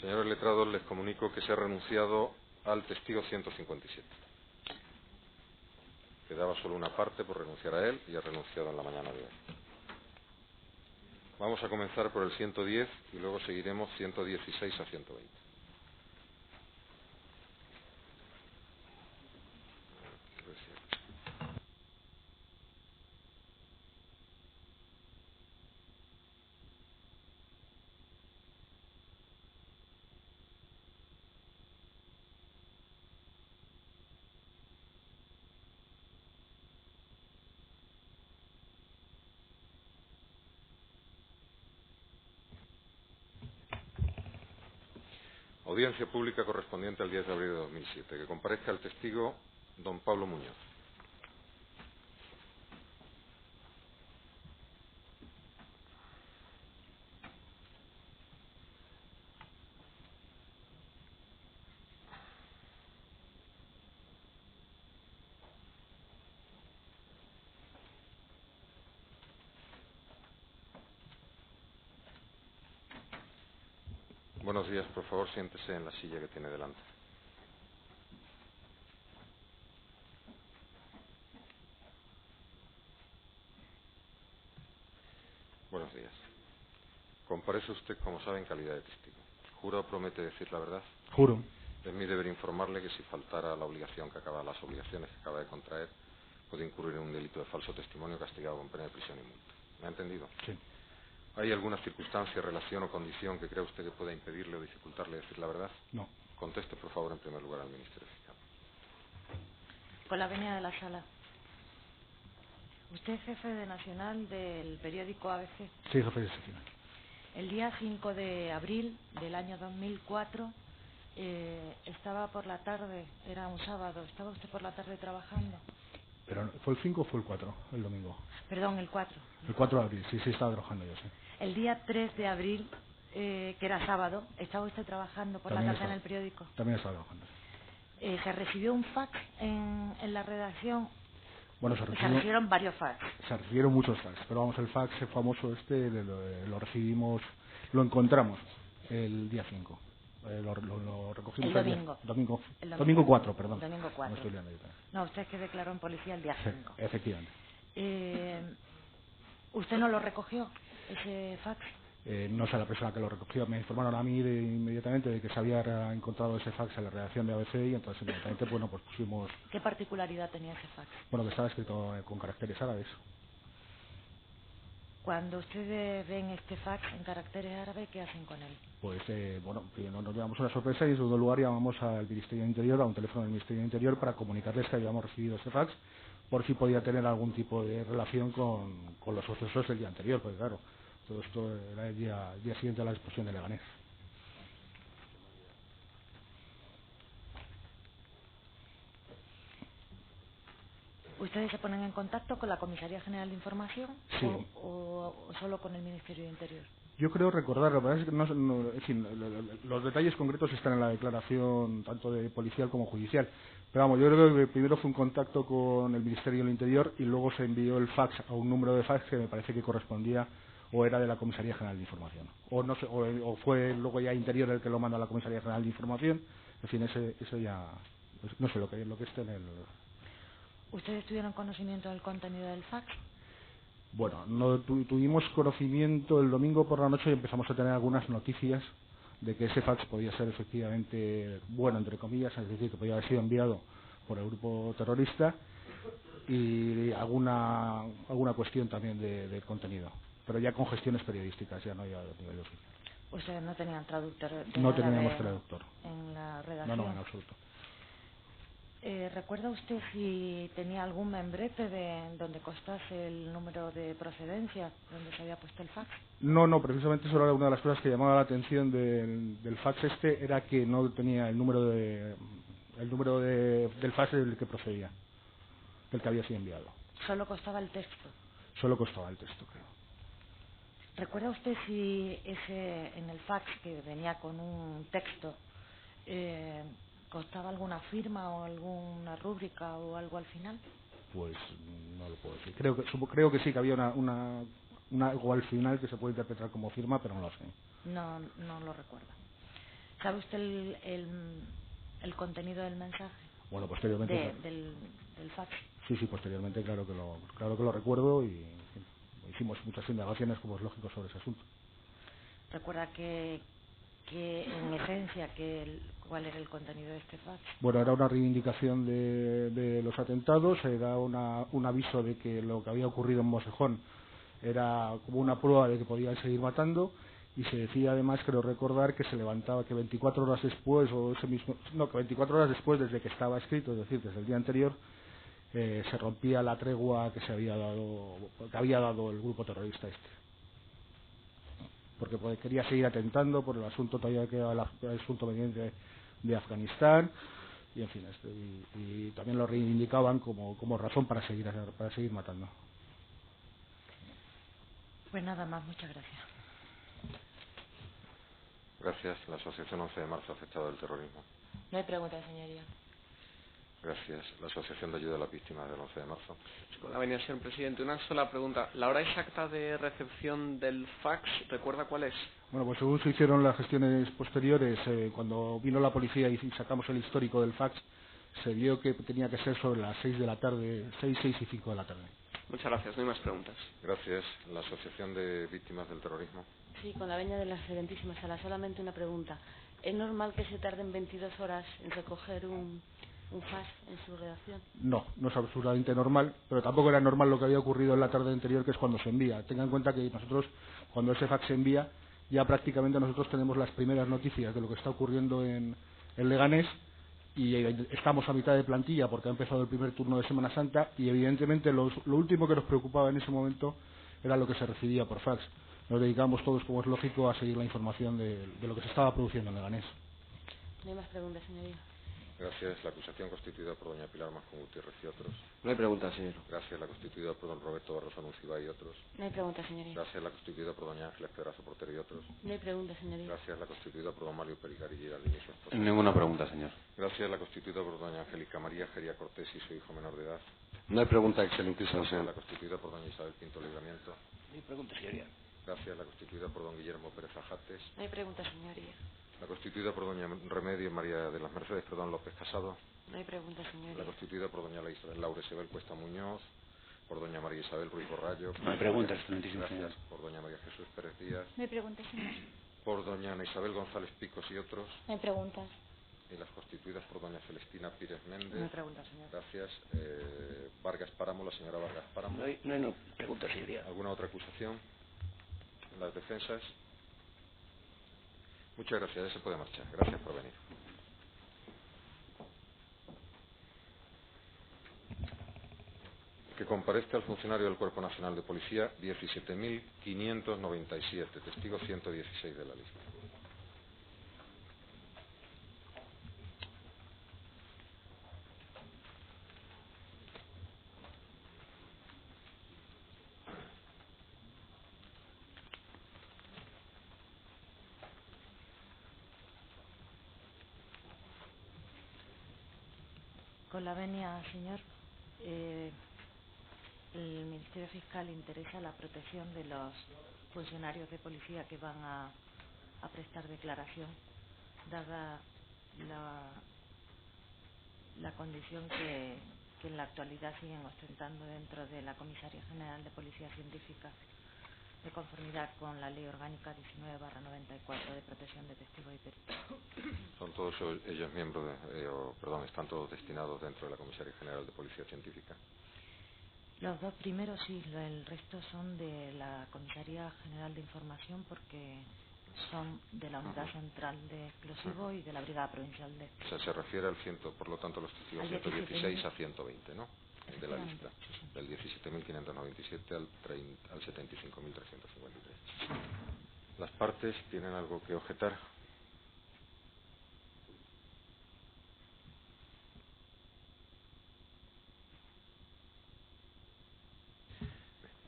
Señores letrados, les comunico que se ha renunciado al testigo 157. Quedaba solo una parte por renunciar a él y ha renunciado en la mañana de hoy. Vamos a comenzar por el 110 y luego seguiremos 116 a 120. Audiencia pública correspondiente al 10 de abril de 2007. Que comparezca el testigo don Pablo Muñoz. Buenos días, por favor, siéntese en la silla que tiene delante. Buenos días. Comparece usted, como sabe, en calidad de testigo. ¿Jura o promete decir la verdad? Juro. Es mi deber informarle que si faltara a las obligaciones que acaba de contraer, puede incurrir en un delito de falso testimonio castigado con pena de prisión y multa. ¿Me ha entendido? Sí. ¿Hay alguna circunstancia, relación o condición que crea usted que pueda impedirle o dificultarle decir la verdad? No. Conteste, por favor, en primer lugar al Ministerio Fiscal. Con la venia de la sala. Usted es jefe de nacional del periódico ABC. Sí, jefe de sección. El día 5 de abril del año 2004 estaba por la tarde, era un sábado, ¿estaba usted por la tarde trabajando? Pero ¿fue el 5 o fue el 4, el domingo? Perdón, el 4. El 4 de abril, sí, estaba trabajando yo, sí. El día 3 de abril, que era sábado, ¿estaba usted trabajando por También la tarde en el periódico? También estaba trabajando. ¿Se recibió un fax en la redacción? Bueno, Se recibieron varios fax. Se recibieron muchos fax, pero vamos, el fax famoso lo recibimos, lo encontramos el día 5. Lo recogimos el domingo. Domingo 4, perdón. Domingo 4. No estoy liando yo. No, usted es que declaró en policía el día 5. Sí, efectivamente. ¿Usted no lo recogió, ese fax? No sé la persona que lo recogió. Me informaron a mí inmediatamente de que se había encontrado ese fax en la redacción de ABC y entonces inmediatamente pues pusimos... ¿Qué particularidad tenía ese fax? Bueno, que estaba escrito con caracteres árabes. Cuando ustedes ven este fax en caracteres árabes, ¿qué hacen con él? Pues, no nos llevamos una sorpresa y en segundo lugar llamamos al Ministerio de Interior, a un teléfono del Ministerio de Interior para comunicarles que habíamos recibido ese fax por si podía tener algún tipo de relación con los sucesos del día anterior, porque claro, todo esto era el día siguiente a la explosión de Leganés. ¿Ustedes se ponen en contacto con la Comisaría General de Información Sí. o solo con el Ministerio de Interior? Yo creo recordar, la verdad es que en fin, los detalles concretos están en la declaración tanto de policial como judicial. Pero vamos, yo creo que primero fue un contacto con el Ministerio del Interior y luego se envió el fax a un número de fax que me parece que correspondía o era de la Comisaría General de Información. O no sé, o fue luego ya Interior el que lo manda a la Comisaría General de Información. En fin, eso ya, pues, no sé lo que esté en el... ¿Ustedes tuvieron conocimiento del contenido del fax? Bueno, no tuvimos conocimiento el domingo por la noche y empezamos a tener algunas noticias de que ese fax podía ser efectivamente bueno, entre comillas, es decir, que podía haber sido enviado por el grupo terrorista y alguna cuestión también de contenido, pero ya con gestiones periodísticas, ya no había nivel oficial. ¿Ustedes no tenían traductor No teníamos traductor. en la redacción? No, en absoluto. ¿Recuerda usted si tenía algún membrete donde constase el número de procedencia donde se había puesto el fax? No, precisamente eso era una de las cosas que llamaba la atención del fax era que no tenía el número del fax del que procedía, del que había sido enviado. Solo constaba el texto. Solo constaba el texto, creo. ¿Recuerda usted si en el fax que venía con un texto constaba alguna firma o alguna rúbrica o algo al final? Pues no lo puedo decir. Creo que sí, que había algo al final que se puede interpretar como firma, pero no lo sé. No lo recuerdo. ¿Sabe usted el contenido del mensaje? Bueno, posteriormente... del fax. Sí, posteriormente claro que lo recuerdo y en fin, hicimos muchas indagaciones, como es lógico, sobre ese asunto. ¿Recuerda que en esencia cuál era el contenido de este fax? Bueno, era una reivindicación de los atentados, era un aviso de que lo que había ocurrido en Mosejón era como una prueba de que podían seguir matando, y se decía además, creo recordar, que se levantaba, que 24 horas después, que 24 horas después desde que estaba escrito, es decir, desde el día anterior, se rompía la tregua que había dado el grupo terrorista este. Porque quería seguir atentando por el asunto, todavía quedaba el asunto pendiente de Afganistán, y en fin, y también lo reivindicaban como razón para seguir matando. Pues nada más, muchas gracias. Gracias. La Asociación 11 de Marzo, afectada del terrorismo. No hay preguntas, señoría. Gracias. La Asociación de Ayuda a las Víctimas del 11 de marzo. Con la venia, señor presidente. Una sola pregunta. ¿La hora exacta de recepción del fax, recuerda cuál es? Bueno, pues según se hicieron las gestiones posteriores, cuando vino la policía y sacamos el histórico del fax, se vio que tenía que ser sobre las 6 de la tarde, 6 y 5 de la tarde. Muchas gracias. No hay más preguntas. Gracias. La Asociación de Víctimas del Terrorismo. Sí, con la venia de la excelentísima sala, solamente una pregunta. ¿Es normal que se tarden 22 horas en recoger un fax en su redacción? No es absolutamente normal, pero tampoco era normal lo que había ocurrido en la tarde anterior, que es cuando se envía. Tenga en cuenta que nosotros, cuando ese fax se envía, ya prácticamente nosotros tenemos las primeras noticias de lo que está ocurriendo en Leganés, y estamos a mitad de plantilla porque ha empezado el primer turno de Semana Santa, y evidentemente lo último que nos preocupaba en ese momento era lo que se recibía por fax. Nos dedicamos todos, como es lógico, a seguir la información de lo que se estaba produciendo en Leganés. No hay más preguntas, señoría. Gracias. La acusación constituida por doña Pilar Mascón Gutiérrez y otros. No hay preguntas, señor. Gracias. La constituida por don Roberto Barroso Anunciba y otros. No hay preguntas, señoría. Gracias. La constituida por doña Ángeles Pedraza Portero y otros. No hay preguntas, señoría. Gracias. La constituida por don Mario Pericari Giraldini y su esposa. Ninguna pregunta, señor. Gracias. La constituida por doña Angélica María Geria Cortés y su hijo menor de edad. No hay pregunta, excelentísimo Gracias. señor. La constituida por doña Isabel Pinto Libramiento. No hay preguntas, señoría. Gracias. La constituida por don Guillermo Pérez Ajates. No hay preguntas, señoría. La constituida por doña Remedio María de las Mercedes, López Casado. No hay preguntas, señoría. La constituida por doña Laura Isabel Cuesta Muñoz, por doña María Isabel Ruiz Borrallo. No hay preguntas, excelentísimo Gracias. señor. Por doña María Jesús Pérez Díaz. No hay preguntas, señor. Por doña Ana Isabel González Picos y otros. No hay preguntas. Y las constituidas por doña Celestina Pírez Méndez. No hay preguntas, señor. Gracias. Vargas Páramo, la señora Vargas Páramo. No hay preguntas, señoría. ¿Alguna otra acusación? Las defensas. Muchas gracias. Ya se puede marchar. Gracias por venir. Que comparezca el funcionario del Cuerpo Nacional de Policía, 17.597, testigo 116 de la lista. Con la venia, señor, el Ministerio Fiscal interesa la protección de los funcionarios de policía que van a prestar declaración, dada la condición que en la actualidad siguen ostentando dentro de la Comisaría General de Policía Científica, de conformidad con la Ley Orgánica 19/94 de protección de testigos y peritos. Son todos ellos miembros, están todos destinados dentro de la Comisaría General de Policía Científica. Los dos primeros sí, el resto son de la Comisaría General de Información porque son de la Unidad Central de Explosivos y de la Brigada Provincial de O sea, se refiere por lo tanto, los testigos 116 a 120, ¿no? De la lista, del 17.597 al 75.353. ¿Las partes tienen algo que objetar?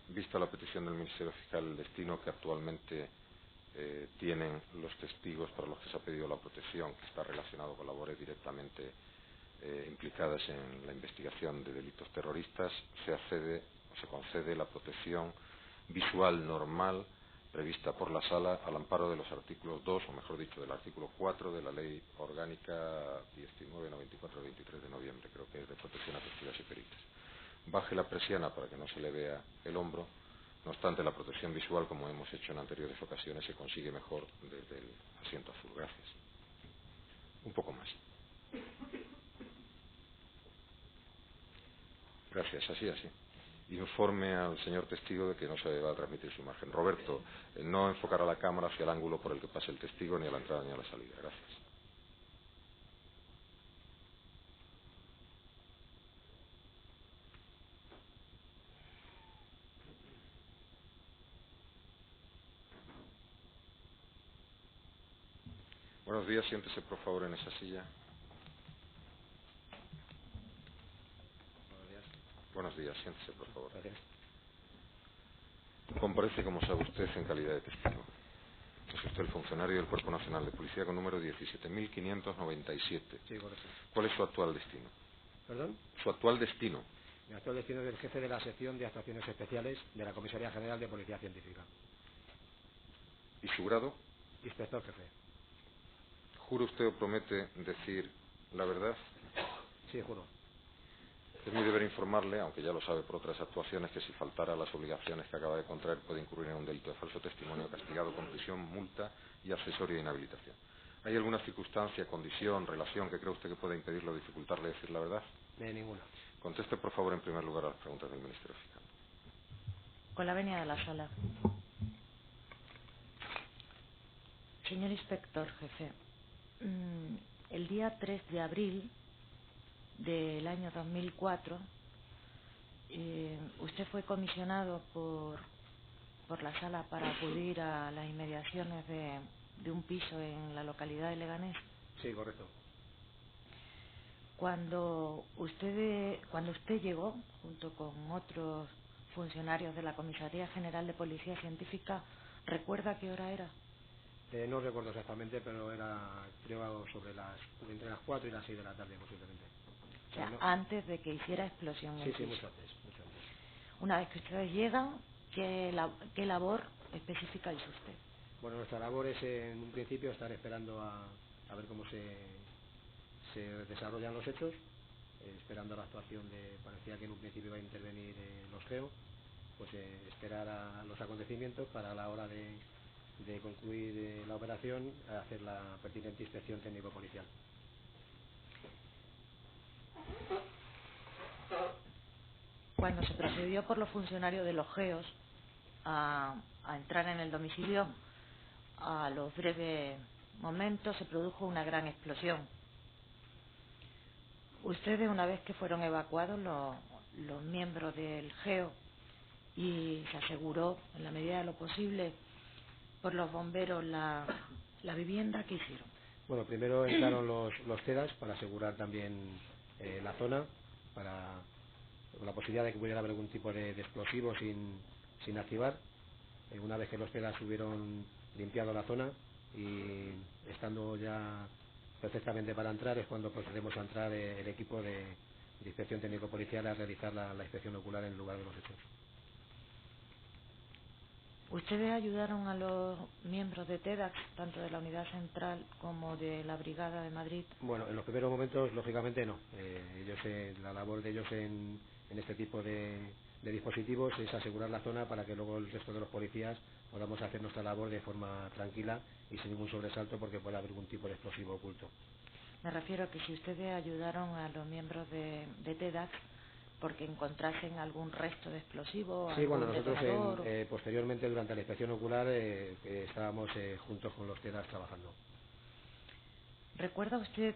Vista la petición del Ministerio Fiscal, el destino que actualmente tienen los testigos para los que se ha pedido la protección, que está relacionado con labores directamente implicadas en la investigación de delitos terroristas, se concede la protección visual normal prevista por la Sala al amparo de los artículos 2, o mejor dicho, del artículo 4 de la Ley Orgánica 1994 de 23 de noviembre, creo que es de protección a testigos y peritos. Baje la persiana para que no se le vea el hombro. No obstante, la protección visual, como hemos hecho en anteriores ocasiones, se consigue mejor desde el asiento azul. Gracias. Un poco más. Gracias. Así. Informe al señor testigo de que no se va a transmitir su imagen. Roberto, no enfocar a la cámara hacia el ángulo por el que pase el testigo, ni a la entrada ni a la salida. Gracias. Buenos días, siéntese por favor en esa silla. Buenos días, siéntese por favor. Gracias. Comparece, como sabe usted, en calidad de testigo. Es usted el funcionario del Cuerpo Nacional de Policía con número 17.597. Sí, correcto. ¿Cuál es su actual destino? ¿Perdón? Su actual destino. Mi actual destino es el jefe de la sección de actuaciones especiales de la Comisaría General de Policía Científica. ¿Y su grado? Inspector jefe. ¿Jura usted o promete decir la verdad? Sí, juro. Es mi deber informarle, aunque ya lo sabe por otras actuaciones, que si faltara a las obligaciones que acaba de contraer puede incurrir en un delito de falso testimonio castigado con prisión, multa y accesoria de inhabilitación. ¿Hay alguna circunstancia, condición, relación que cree usted que pueda impedirlo o dificultarle decir la verdad? Ninguna. Conteste, por favor, en primer lugar a las preguntas del Ministerio Fiscal. Con la venia de la sala. Señor inspector jefe, el día 3 de abril del año 2004, usted fue comisionado por la sala para acudir a las inmediaciones de un piso en la localidad de Leganés. Sí, correcto. Cuando usted llegó, junto con otros funcionarios de la Comisaría General de Policía Científica, ¿recuerda qué hora era? No recuerdo exactamente, pero era, creo, entre las 4 y las 6 de la tarde, posiblemente. O sea, no, antes de que hiciera explosión el Sí, piso. mucho antes. Una vez que ustedes llegan, ¿qué labor específica hizo usted? Bueno, nuestra labor es, en un principio, estar esperando a ver cómo se desarrollan los hechos, esperando a la actuación parecía que en un principio iba a intervenir los GEO, pues esperar a los acontecimientos para a la hora de concluir la operación, hacer la pertinente inspección técnico-policial. Cuando se procedió por los funcionarios de los GEOS a entrar en el domicilio, a los breves momentos se produjo una gran explosión. Ustedes, una vez que fueron evacuados los miembros del GEO y se aseguró, en la medida de lo posible, por los bomberos la vivienda, ¿qué hicieron? Bueno, primero entraron los TEDAS para asegurar también la zona, con la posibilidad de que pudiera haber algún tipo de explosivo sin activar. Una vez que los TEDAS hubieron limpiado la zona y estando ya perfectamente para entrar, es cuando procedemos a entrar el equipo de inspección técnico-policial a realizar la inspección ocular en el lugar de los hechos. ¿Ustedes ayudaron a los miembros de TEDAX, tanto de la Unidad Central como de la Brigada de Madrid? Bueno, en los primeros momentos, lógicamente, no. La labor de ellos en este tipo de dispositivos es asegurar la zona para que luego el resto de los policías podamos hacer nuestra labor de forma tranquila y sin ningún sobresalto porque pueda haber algún tipo de explosivo oculto. Me refiero a que si ustedes ayudaron a los miembros de TEDAX porque encontrasen algún resto de explosivo, sí, bueno, algún nosotros detonador, posteriormente durante la inspección ocular estábamos juntos con los TEDAX trabajando. ¿Recuerda usted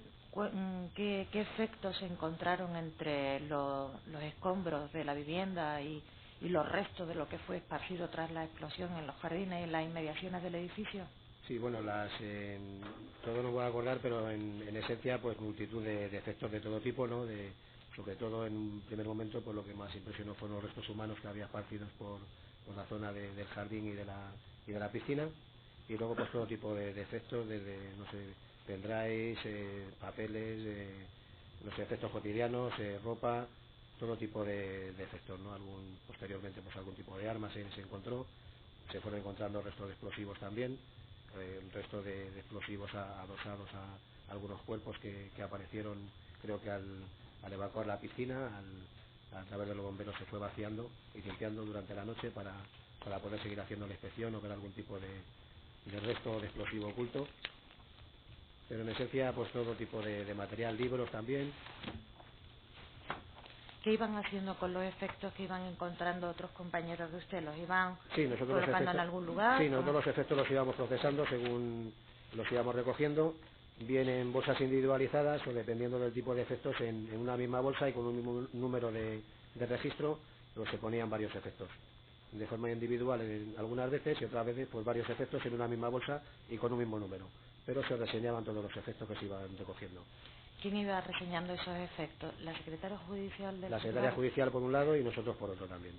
qué efectos se encontraron entre los escombros de la vivienda y los restos de lo que fue esparcido tras la explosión en los jardines y en las inmediaciones del edificio? Sí, bueno, todo no voy a acordar, pero en esencia, pues multitud de efectos de todo tipo, ¿no? Sobre todo en un primer momento, pues lo que más impresionó fueron los restos humanos que había esparcidos por la zona del jardín y de la piscina, y luego pues todo tipo de efectos, desde, no sé, pendrives, papeles, no sé, efectos cotidianos, ropa, todo tipo de efectos, ¿no? Posteriormente, pues algún tipo de arma se encontró. se fueron encontrando restos de explosivos también, el resto de explosivos adosados a algunos cuerpos que aparecieron, creo que al evacuar la piscina, a través de los bomberos se fue vaciando y limpiando durante la noche para poder seguir haciendo la inspección o ver algún tipo de resto de explosivo oculto. Pero en esencia, pues todo tipo de material, libros también. ¿Qué iban haciendo con los efectos que iban encontrando otros compañeros de usted? ¿Los iban nosotros colocando en algún lugar? Sí, nosotros los efectos los íbamos procesando según los íbamos recogiendo, bien en bolsas individualizadas o dependiendo del tipo de efectos en una misma bolsa y con un mismo número de registro, pues se ponían varios efectos. De forma individual algunas veces y otras veces pues varios efectos en una misma bolsa y con un mismo número. Pero se reseñaban todos los efectos que se iban recogiendo. ¿Quién iba reseñando esos efectos? ¿La secretaria judicial del La secretaria judicial por un lado y nosotros por otro también.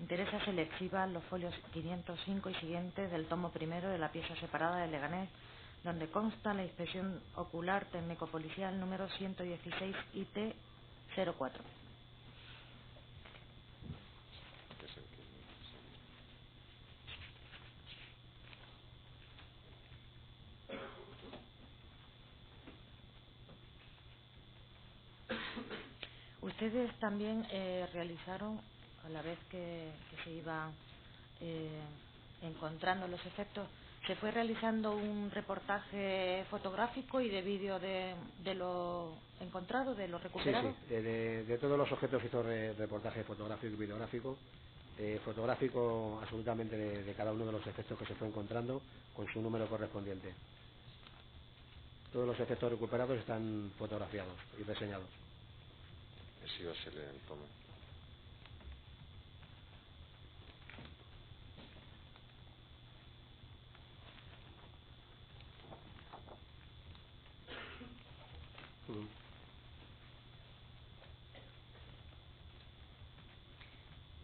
Interesa se le exhiban los folios 505 y siguientes del tomo primero de la pieza separada de Leganés, donde consta la inspección ocular técnico-policial número 116 IT 04. Ustedes también realizaron, a la vez que se iban encontrando los efectos, se fue realizando un reportaje fotográfico y de vídeo de lo encontrado, de lo recuperado. Sí, de todos los objetos hizo reportaje fotográfico y videográfico. Fotográfico absolutamente de cada uno de los efectos que se fue encontrando con su número correspondiente. Todos los efectos recuperados están fotografiados y reseñados. Ese iba a ser el tomo.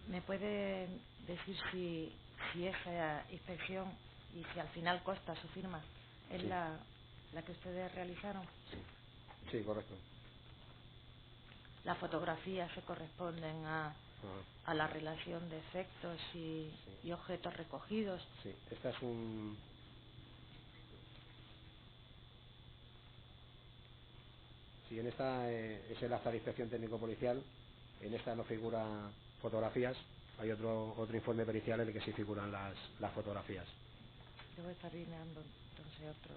¿Me puede decir si esa inspección y si al final consta su firma es la que ustedes realizaron? Sí, correcto. Las fotografías se corresponden a la relación de efectos y objetos recogidos. Sí, esta es un... Sí, en esta es el acta de inspección técnico-policial. En esta no figura fotografías. Hay otro informe pericial en el que sí figuran las fotografías. Yo voy a estar mirando entonces otro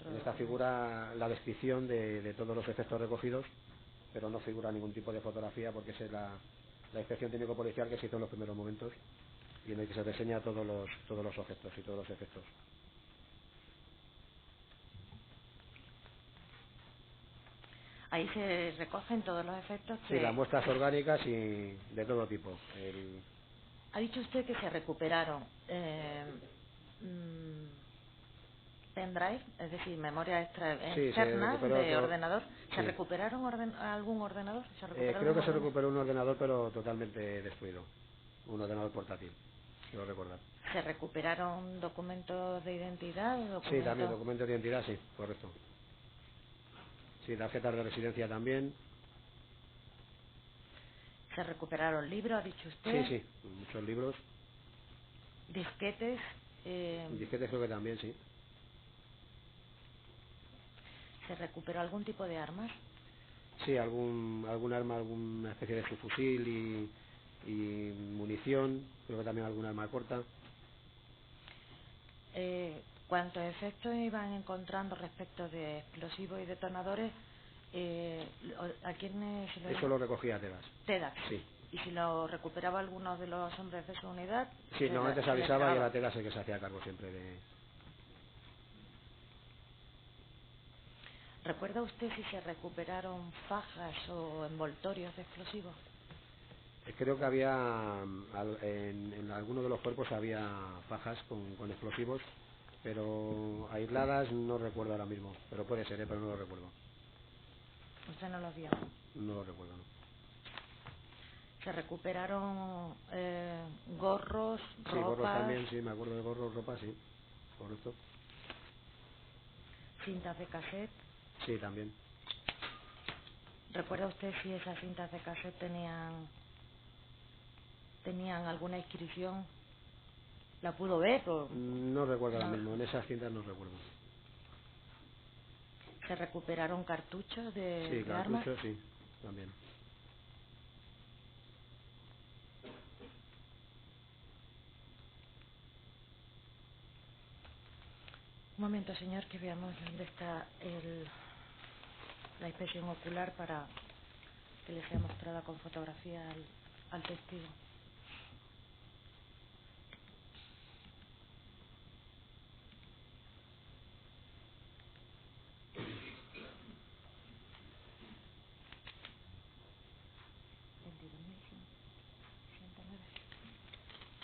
en esta figura la descripción de todos los efectos recogidos, pero no figura ningún tipo de fotografía porque es la inspección técnico-policial que se hizo en los primeros momentos y en el que se reseña todos los objetos y todos los efectos. Ahí se recogen todos los efectos que... Sí, las muestras orgánicas y de todo tipo. Ha dicho usted que se recuperaron pendrive, es decir, memoria externa de ordenador. ¿Se recuperaron algún ordenador? Creo que se recuperó un ordenador, pero totalmente destruido. Un ordenador portátil, quiero recordar. ¿Se recuperaron documentos de identidad? Sí, también documentos de identidad, sí, correcto. Sí, tarjetas de residencia también. ¿Se recuperaron libros, ha dicho usted? Sí, muchos libros. ¿Disquetes? Disquetes creo que también, sí. ¿Se recuperó algún tipo de armas? Sí, algún arma, alguna especie de subfusil y munición, creo que también algún arma corta. ¿Cuántos efectos iban encontrando respecto de explosivos y detonadores? ¿A quiénes se lo... Eso lo recogía TEDAS. TEDAS. Sí. ¿Y si lo recuperaba alguno de los hombres de su unidad? Sí, normalmente se avisaba y era TEDAS el que se hacía cargo siempre de... ¿Recuerda usted si se recuperaron fajas o envoltorios de explosivos? Creo que había, en alguno de los cuerpos había fajas con explosivos, pero aisladas no recuerdo ahora mismo, pero puede ser, pero no lo recuerdo. ¿Usted no los vio? No lo recuerdo, no. ¿Se recuperaron gorros, ropas? Sí, gorros también, sí, me acuerdo de gorros, ropa, sí, correcto. ¿Cintas de cassette? Sí, también. ¿Recuerda usted si esas cintas de cassette tenían alguna inscripción ¿La pudo ver o No recuerdo ahora no? mismo, en esas cintas no recuerdo. ¿Se recuperaron cartuchos Sí, de armas? cartuchos, sí, también. Un momento, señor, que veamos dónde está la inspección ocular para que le sea mostrada con fotografía al testigo.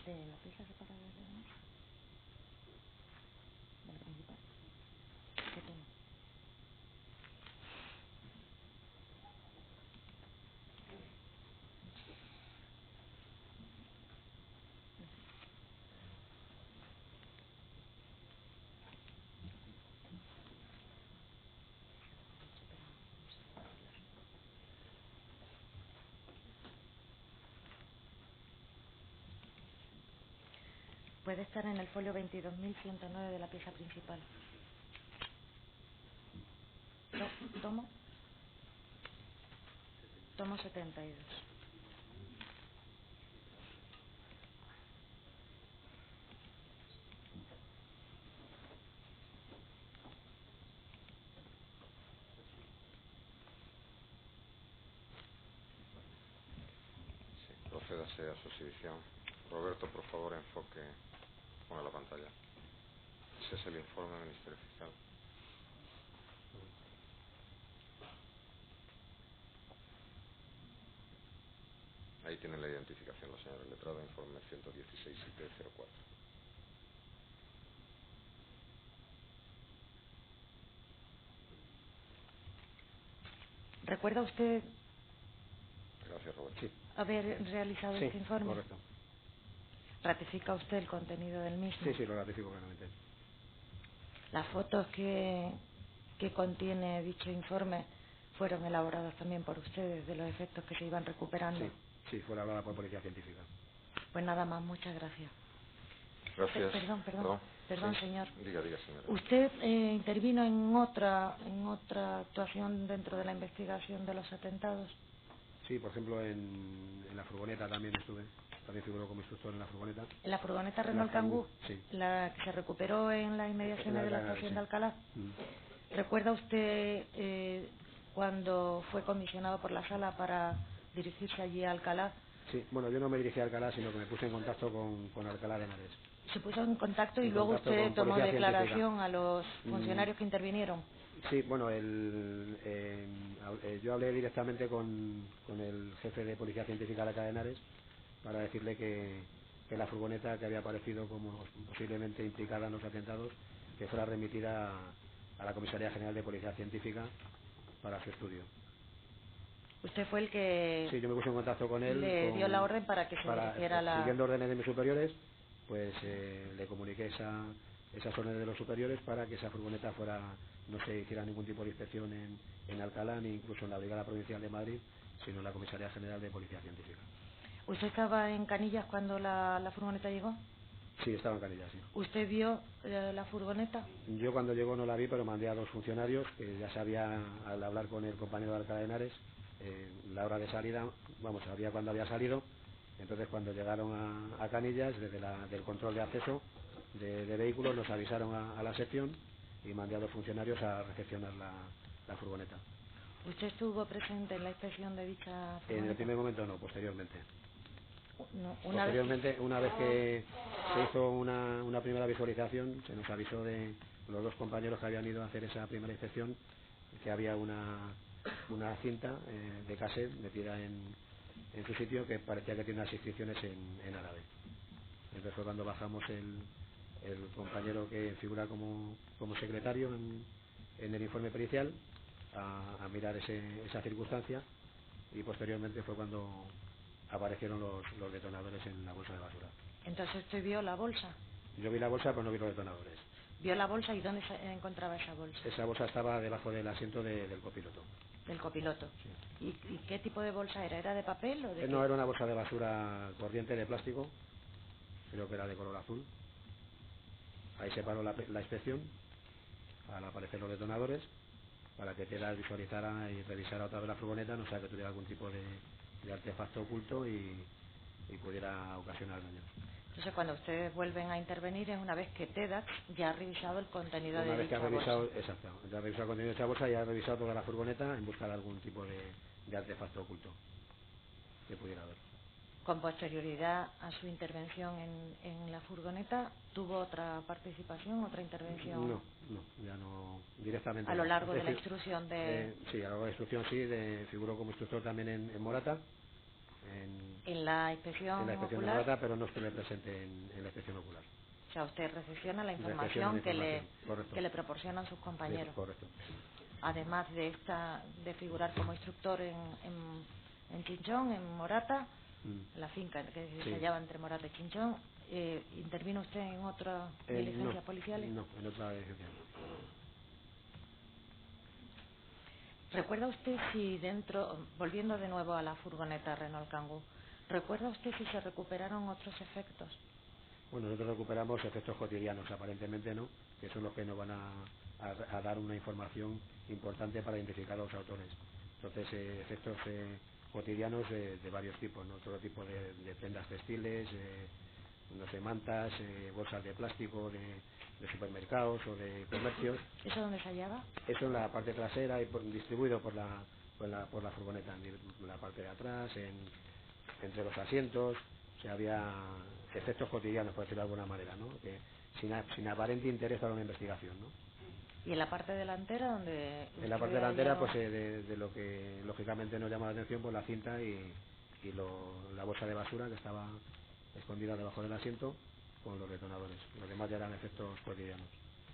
¿De la pieza separada de la mesa? ¿De la principal? ¿Qué tono? Puede estar en el folio 22.109 de la pieza principal. ¿Tomo? Tomo 72. Sí, procédase a su exhibición. Roberto, por favor, enfoque. Ponga la pantalla. Ese es el informe del Ministerio Fiscal. Ahí tienen la identificación, la señora letrada, informe 116 IP04. ¿Recuerda usted Gracias, Roberto. Sí, haber realizado sí, este informe? correcto. ¿Ratifica usted el contenido del mismo? Sí, sí, lo ratifico claramente. Las fotos que contiene dicho informe fueron elaboradas también por ustedes, de los efectos que se iban recuperando. Sí, sí, fue elaborada por Policía Científica. Pues nada más, muchas gracias. Gracias. Perdón, Sí. señor. Diga, señora. ¿Usted intervino en otra actuación dentro de la investigación de los atentados? Sí, por ejemplo, en la furgoneta también estuve. También figuró como instructor en la furgoneta. ¿En la furgoneta En la Renault Kangoo? sí. La que se recuperó en las inmediaciones de la Alcalá, estación sí. de Alcalá. ¿Recuerda usted cuando fue comisionado por la sala para dirigirse allí a Alcalá? Sí, bueno, yo no me dirigí a Alcalá, sino que me puse en contacto con Alcalá de Henares. Se puso en contacto y En luego contacto usted con tomó Policía declaración Científica. a los funcionarios que intervinieron. Sí, bueno, yo hablé directamente con el jefe de Policía Científica de Alcalá de Henares para decirle que la furgoneta que había aparecido como posiblemente implicada en los atentados, que fuera remitida a la Comisaría General de Policía Científica para su estudio. Usted fue el que Sí, yo me puse en contacto con él, le dio la orden para que se dirigiera a la... siguiendo órdenes de mis superiores, pues le comuniqué esas órdenes de los superiores para que esa furgoneta no se hiciera ningún tipo de inspección en Alcalá, ni incluso en la Brigada Provincial de Madrid, sino en la Comisaría General de Policía Científica. ¿Usted estaba en Canillas cuando la furgoneta llegó? Sí, estaba en Canillas, sí. ¿Usted vio la furgoneta? Yo cuando llegó no la vi, pero mandé a dos funcionarios que ya sabía, al hablar con el compañero de Alcalá de Henares, la hora de salida, sabía cuándo había salido. Entonces cuando llegaron a Canillas, desde del control de acceso de vehículos, nos avisaron a la sección y mandé a dos funcionarios a recepcionar la furgoneta. ¿Usted estuvo presente en la inspección de dicha furgoneta? En el primer momento no, posteriormente. Posteriormente, Una vez que se hizo una primera visualización, se nos avisó de los dos compañeros que habían ido a hacer esa primera inspección que había una cinta de cassette metida en su sitio que parecía que tiene unas inscripciones en árabe. Entonces fue cuando bajamos el compañero que figura como secretario en el informe pericial a mirar esa circunstancia, y posteriormente fue cuando aparecieron los detonadores en la bolsa de basura. Entonces usted vio la bolsa. Yo vi la bolsa, pero no vi los detonadores. ¿Vio la bolsa y dónde se encontraba esa bolsa? Esa bolsa estaba debajo del asiento del copiloto. Del copiloto. Sí. ¿Y qué tipo de bolsa era? ¿Era de papel o de No, qué? era una bolsa de basura corriente de plástico, creo que era de color azul. Ahí se paró la inspección al aparecer los detonadores, para que Tedas visualizara y revisara otra vez la furgoneta, no sea que tuviera algún tipo de artefacto oculto y pudiera ocasionar daño. Entonces, cuando ustedes vuelven a intervenir es una vez que TEDx ya ha revisado el contenido Una de vez que dicha ha revisado, bolsa. exacto, ya ha revisado el contenido de esa bolsa y ha revisado toda la furgoneta en busca de algún tipo de artefacto oculto que pudiera haber. Con posterioridad a su intervención en la furgoneta, ¿tuvo otra participación, otra intervención? No, ya no, directamente. A lo no. largo de la decir, instrucción de... sí, a lo largo de la instrucción sí, figuró como instructor también en Morata. En la inspección de ocular, Morata, pero no estuve presente en la inspección ocular. o sea, usted recepciona la Recepciona información, la información, que le proporcionan sus compañeros. Correcto. Además de figurar como instructor en Chinchón, en Morata, la finca que se hallaba entre Morata y Chinchón, ¿intervino usted en otras diligencias policiales? No, en otra diligencia. ¿Recuerda usted si volviendo de nuevo a la furgoneta Renault Kangoo, ¿recuerda usted si se recuperaron otros efectos? Bueno, nosotros recuperamos efectos cotidianos, aparentemente no, que son los que nos van a dar una información importante para identificar a los autores. Entonces, efectos cotidianos de varios tipos, ¿no? Todo tipo de prendas textiles, no sé, mantas, bolsas de plástico de supermercados o de comercios. ¿Eso dónde se hallaba? Eso en la parte trasera y distribuido por la furgoneta, en la parte de atrás, entre los asientos. O sea, había efectos cotidianos, por decirlo de alguna manera, ¿no? Que sin aparente interés para una investigación, ¿no? ¿Y en la parte delantera donde...? En la parte delantera, pues de lo que lógicamente nos llama la atención, pues la cinta y la bolsa de basura que estaba escondida debajo del asiento con los detonadores. Los demás ya eran efectos cotidianos.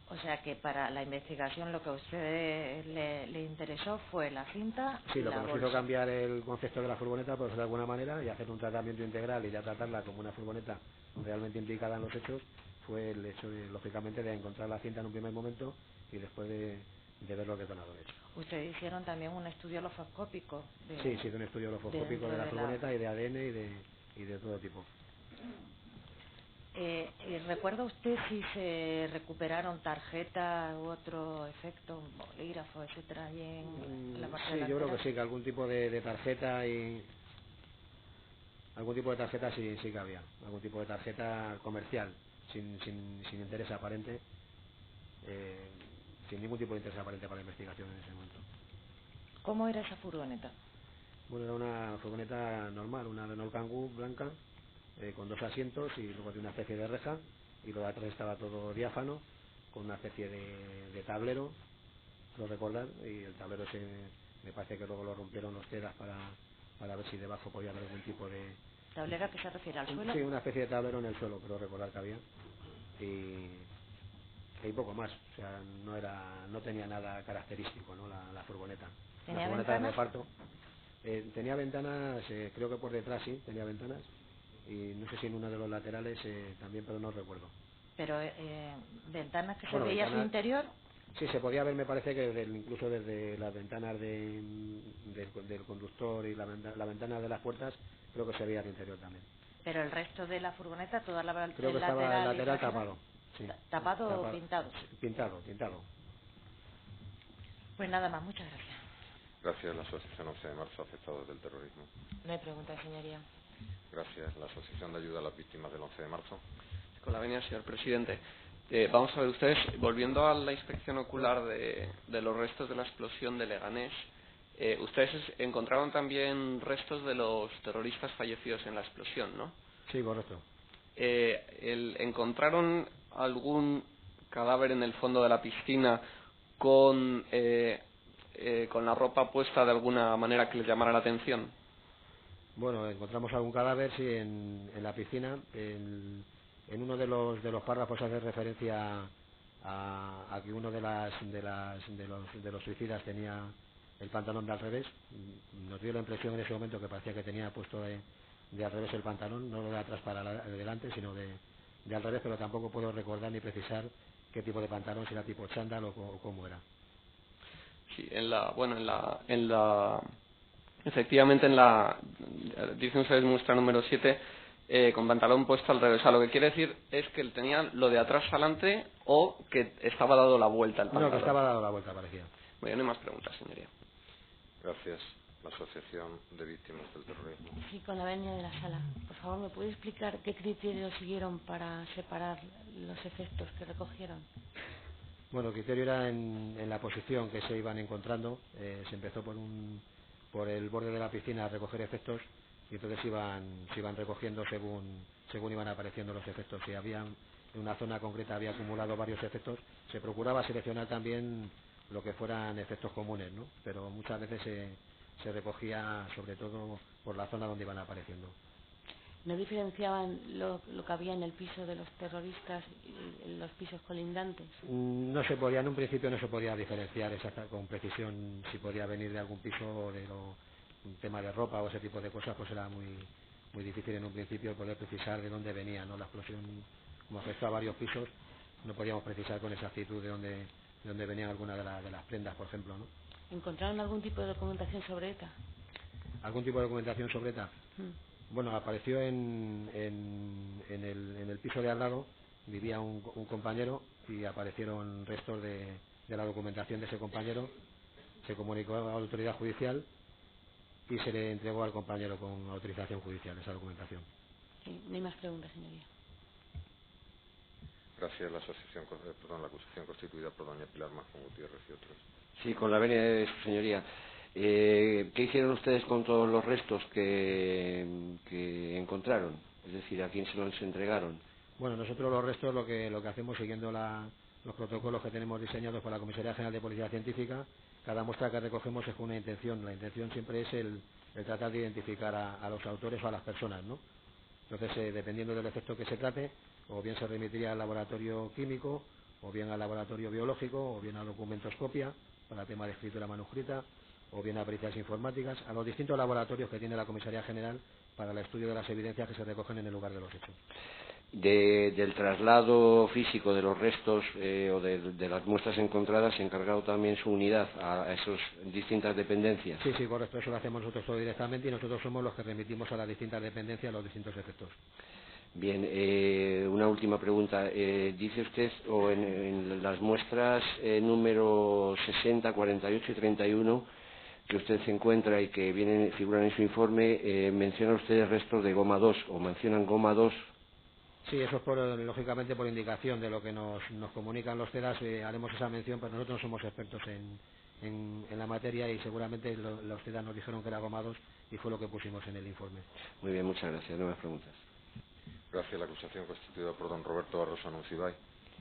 O sea que para la investigación lo que a usted le interesó fue la cinta Sí, y lo la que nos bolsa. hizo cambiar el concepto de la furgoneta, por decirlo de alguna manera, y hacer un tratamiento integral y ya tratarla como una furgoneta realmente implicada en los hechos, fue el hecho, lógicamente, de encontrar la cinta en un primer momento y después de ver los detonadores. Ustedes hicieron también un estudio lofoscópico. Sí, de un estudio lofoscópico de la furgoneta y de ADN y de todo tipo. ¿Recuerda usted si se recuperaron tarjetas u otro efecto, bolígrafo, etcétera, ahí en la parte Sí, delantera? yo creo que sí, que algún tipo de tarjeta sí que había, algún tipo de tarjeta comercial, sin interés aparente, sin ningún tipo de interés aparente para la investigación en ese momento. ¿Cómo era esa furgoneta? Bueno, era una furgoneta normal, una Renault Kangoo blanca, con dos asientos y luego de una especie de reja, y luego atrás estaba todo diáfano, con una especie de tablero, lo recordar, y el tablero me parece que luego lo rompieron los Tedas para ver si debajo podía haber algún tipo de... ¿Tablero a qué se refiere? ¿Al suelo? Sí, una especie de tablero en el suelo, creo recordar que había, y poco más, o sea, no tenía nada característico, ¿no? La furgoneta. ¿Tenía la furgoneta ventanas? de reparto. Tenía ventanas, creo que por detrás sí, tenía ventanas, y no sé si en uno de los laterales también, pero no recuerdo. Pero ventanas que se Bueno, veía su interior. Sí, se podía ver, me parece que incluso desde las ventanas del conductor y la ventana de las puertas, creo que se veía el interior también. Pero el resto de la furgoneta, toda la creo que estaba el lateral tapado. Sí. ¿Tapado o pintado? Pintado. Pues nada más, muchas gracias. Gracias, la Asociación 11 de Marzo Afectados del Terrorismo. No hay preguntas, señoría. Gracias, la Asociación de Ayuda a las Víctimas del 11 de Marzo. Con la venia, señor presidente. Vamos a ver, ustedes, volviendo a la inspección ocular de los restos de la explosión de Leganés, ustedes encontraron también restos de los terroristas fallecidos en la explosión, ¿no? Sí, correcto. ¿Encontraron algún cadáver en el fondo de la piscina con la ropa puesta de alguna manera que les llamara la atención? Bueno, encontramos algún cadáver, sí, en la piscina. En uno de los párrafos hace referencia a que uno de los suicidas tenía el pantalón de al revés. Nos dio la impresión en ese momento que parecía que tenía puesto de al revés el pantalón, no de atrás para adelante, sino de al revés, pero tampoco puedo recordar ni precisar qué tipo de pantalón, si era tipo chándal o cómo era. Sí, efectivamente dicen ustedes muestra número 7, con pantalón puesto al revés. O sea, lo que quiere decir es que él tenía lo de atrás adelante o que estaba dado la vuelta al pantalón. No, que estaba dado la vuelta, parecía. Bueno, no hay más preguntas, señoría. Gracias. La Asociación de Víctimas del Terrorismo. Sí, con la venia de la sala. Por favor, ¿me puede explicar qué criterios siguieron para separar los efectos que recogieron? Bueno, el criterio era en la posición que se iban encontrando. Se empezó por el borde de la piscina a recoger efectos y entonces se iban recogiendo según iban apareciendo los efectos. Si había en una zona concreta había acumulado varios efectos, se procuraba seleccionar también lo que fueran efectos comunes, ¿no? Pero muchas veces se recogía sobre todo por la zona donde iban apareciendo. ¿No diferenciaban lo que había en el piso de los terroristas y en los pisos colindantes? No se podía, en un principio no se podía diferenciar con precisión si podía venir de algún piso o de un tema de ropa o ese tipo de cosas, pues era muy difícil en un principio poder precisar de dónde venía, ¿no? La explosión, como afectó a varios pisos, no podíamos precisar con exactitud de dónde venían algunas de las prendas, por ejemplo, ¿no? ¿Encontraron algún tipo de documentación sobre ETA? ¿Algún tipo de documentación sobre ETA? Bueno, apareció en el piso de al lado, vivía un compañero y aparecieron restos de la documentación de ese compañero. Se comunicó a la autoridad judicial y se le entregó al compañero con autorización judicial esa documentación. Sí, no hay más preguntas, señoría. Gracias. La acusación constituida por doña Pilar Mazón Gutiérrez y otros. Sí, con la venia de su señoría. ¿Qué hicieron ustedes con todos los restos que encontraron? Es decir, ¿a quién se los entregaron? Bueno, nosotros los restos lo que hacemos siguiendo los protocolos que tenemos diseñados por la Comisaría General de Policía Científica, cada muestra que recogemos es con una intención. La intención siempre es el tratar de identificar a los autores o a las personas, ¿no? Entonces, dependiendo del efecto que se trate, o bien se remitiría al laboratorio químico, o bien al laboratorio biológico, o bien a documentoscopia, para tema de escritura manuscrita, o bien a pericias informáticas, a los distintos laboratorios que tiene la Comisaría General para el estudio de las evidencias que se recogen en el lugar de los hechos. Del traslado físico de los restos o de las muestras encontradas, ¿se ha encargado también su unidad a esas distintas dependencias? Sí, correcto, eso lo hacemos nosotros todo directamente y nosotros somos los que remitimos a las distintas dependencias los distintos efectos. Bien, una última pregunta. Dice usted, o en las muestras número 60, 48 y 31, que usted se encuentra y que figuran en su informe, mencionan ustedes restos de goma 2, o mencionan goma 2. Sí, eso es lógicamente por indicación de lo que nos comunican los CEDAS, haremos esa mención, pero nosotros no somos expertos en la materia y seguramente los CEDAS nos dijeron que era goma 2 y fue lo que pusimos en el informe. Muy bien, muchas gracias. No más preguntas. Gracias. La acusación constituida por don Roberto Barroso Anuncibay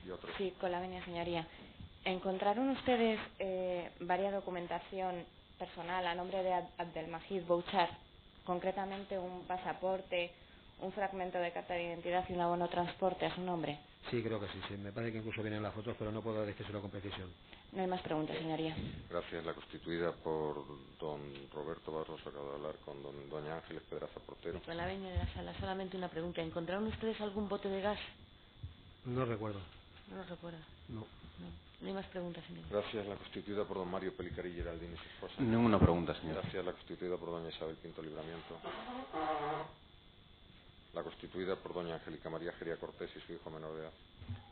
y otros. Sí, con la venia, señoría. ¿Encontraron ustedes varias documentación personal a nombre de Abdelmajid Bouchar, concretamente un pasaporte, un fragmento de carta de identidad y un abono transporte a su nombre? Sí, creo que sí. Me parece que incluso vienen las fotos, pero no puedo decírselo con precisión. No hay más preguntas, señoría. Gracias. La constituida por don Roberto Barroso acaba de hablar con doña Ángeles Pedraza Portero. Con la venia de la sala, solamente una pregunta. ¿Encontraron ustedes algún bote de gas? No recuerdo. No lo recuerda. No. No hay más preguntas, señoría. Gracias. La constituida por don Mario Pelicarí Geraldini y su esposa. Ninguna pregunta, señor. Gracias. La constituida por doña Isabel Pinto Libramiento. La constituida por doña Angélica María Geria Cortés y su hijo menor de edad.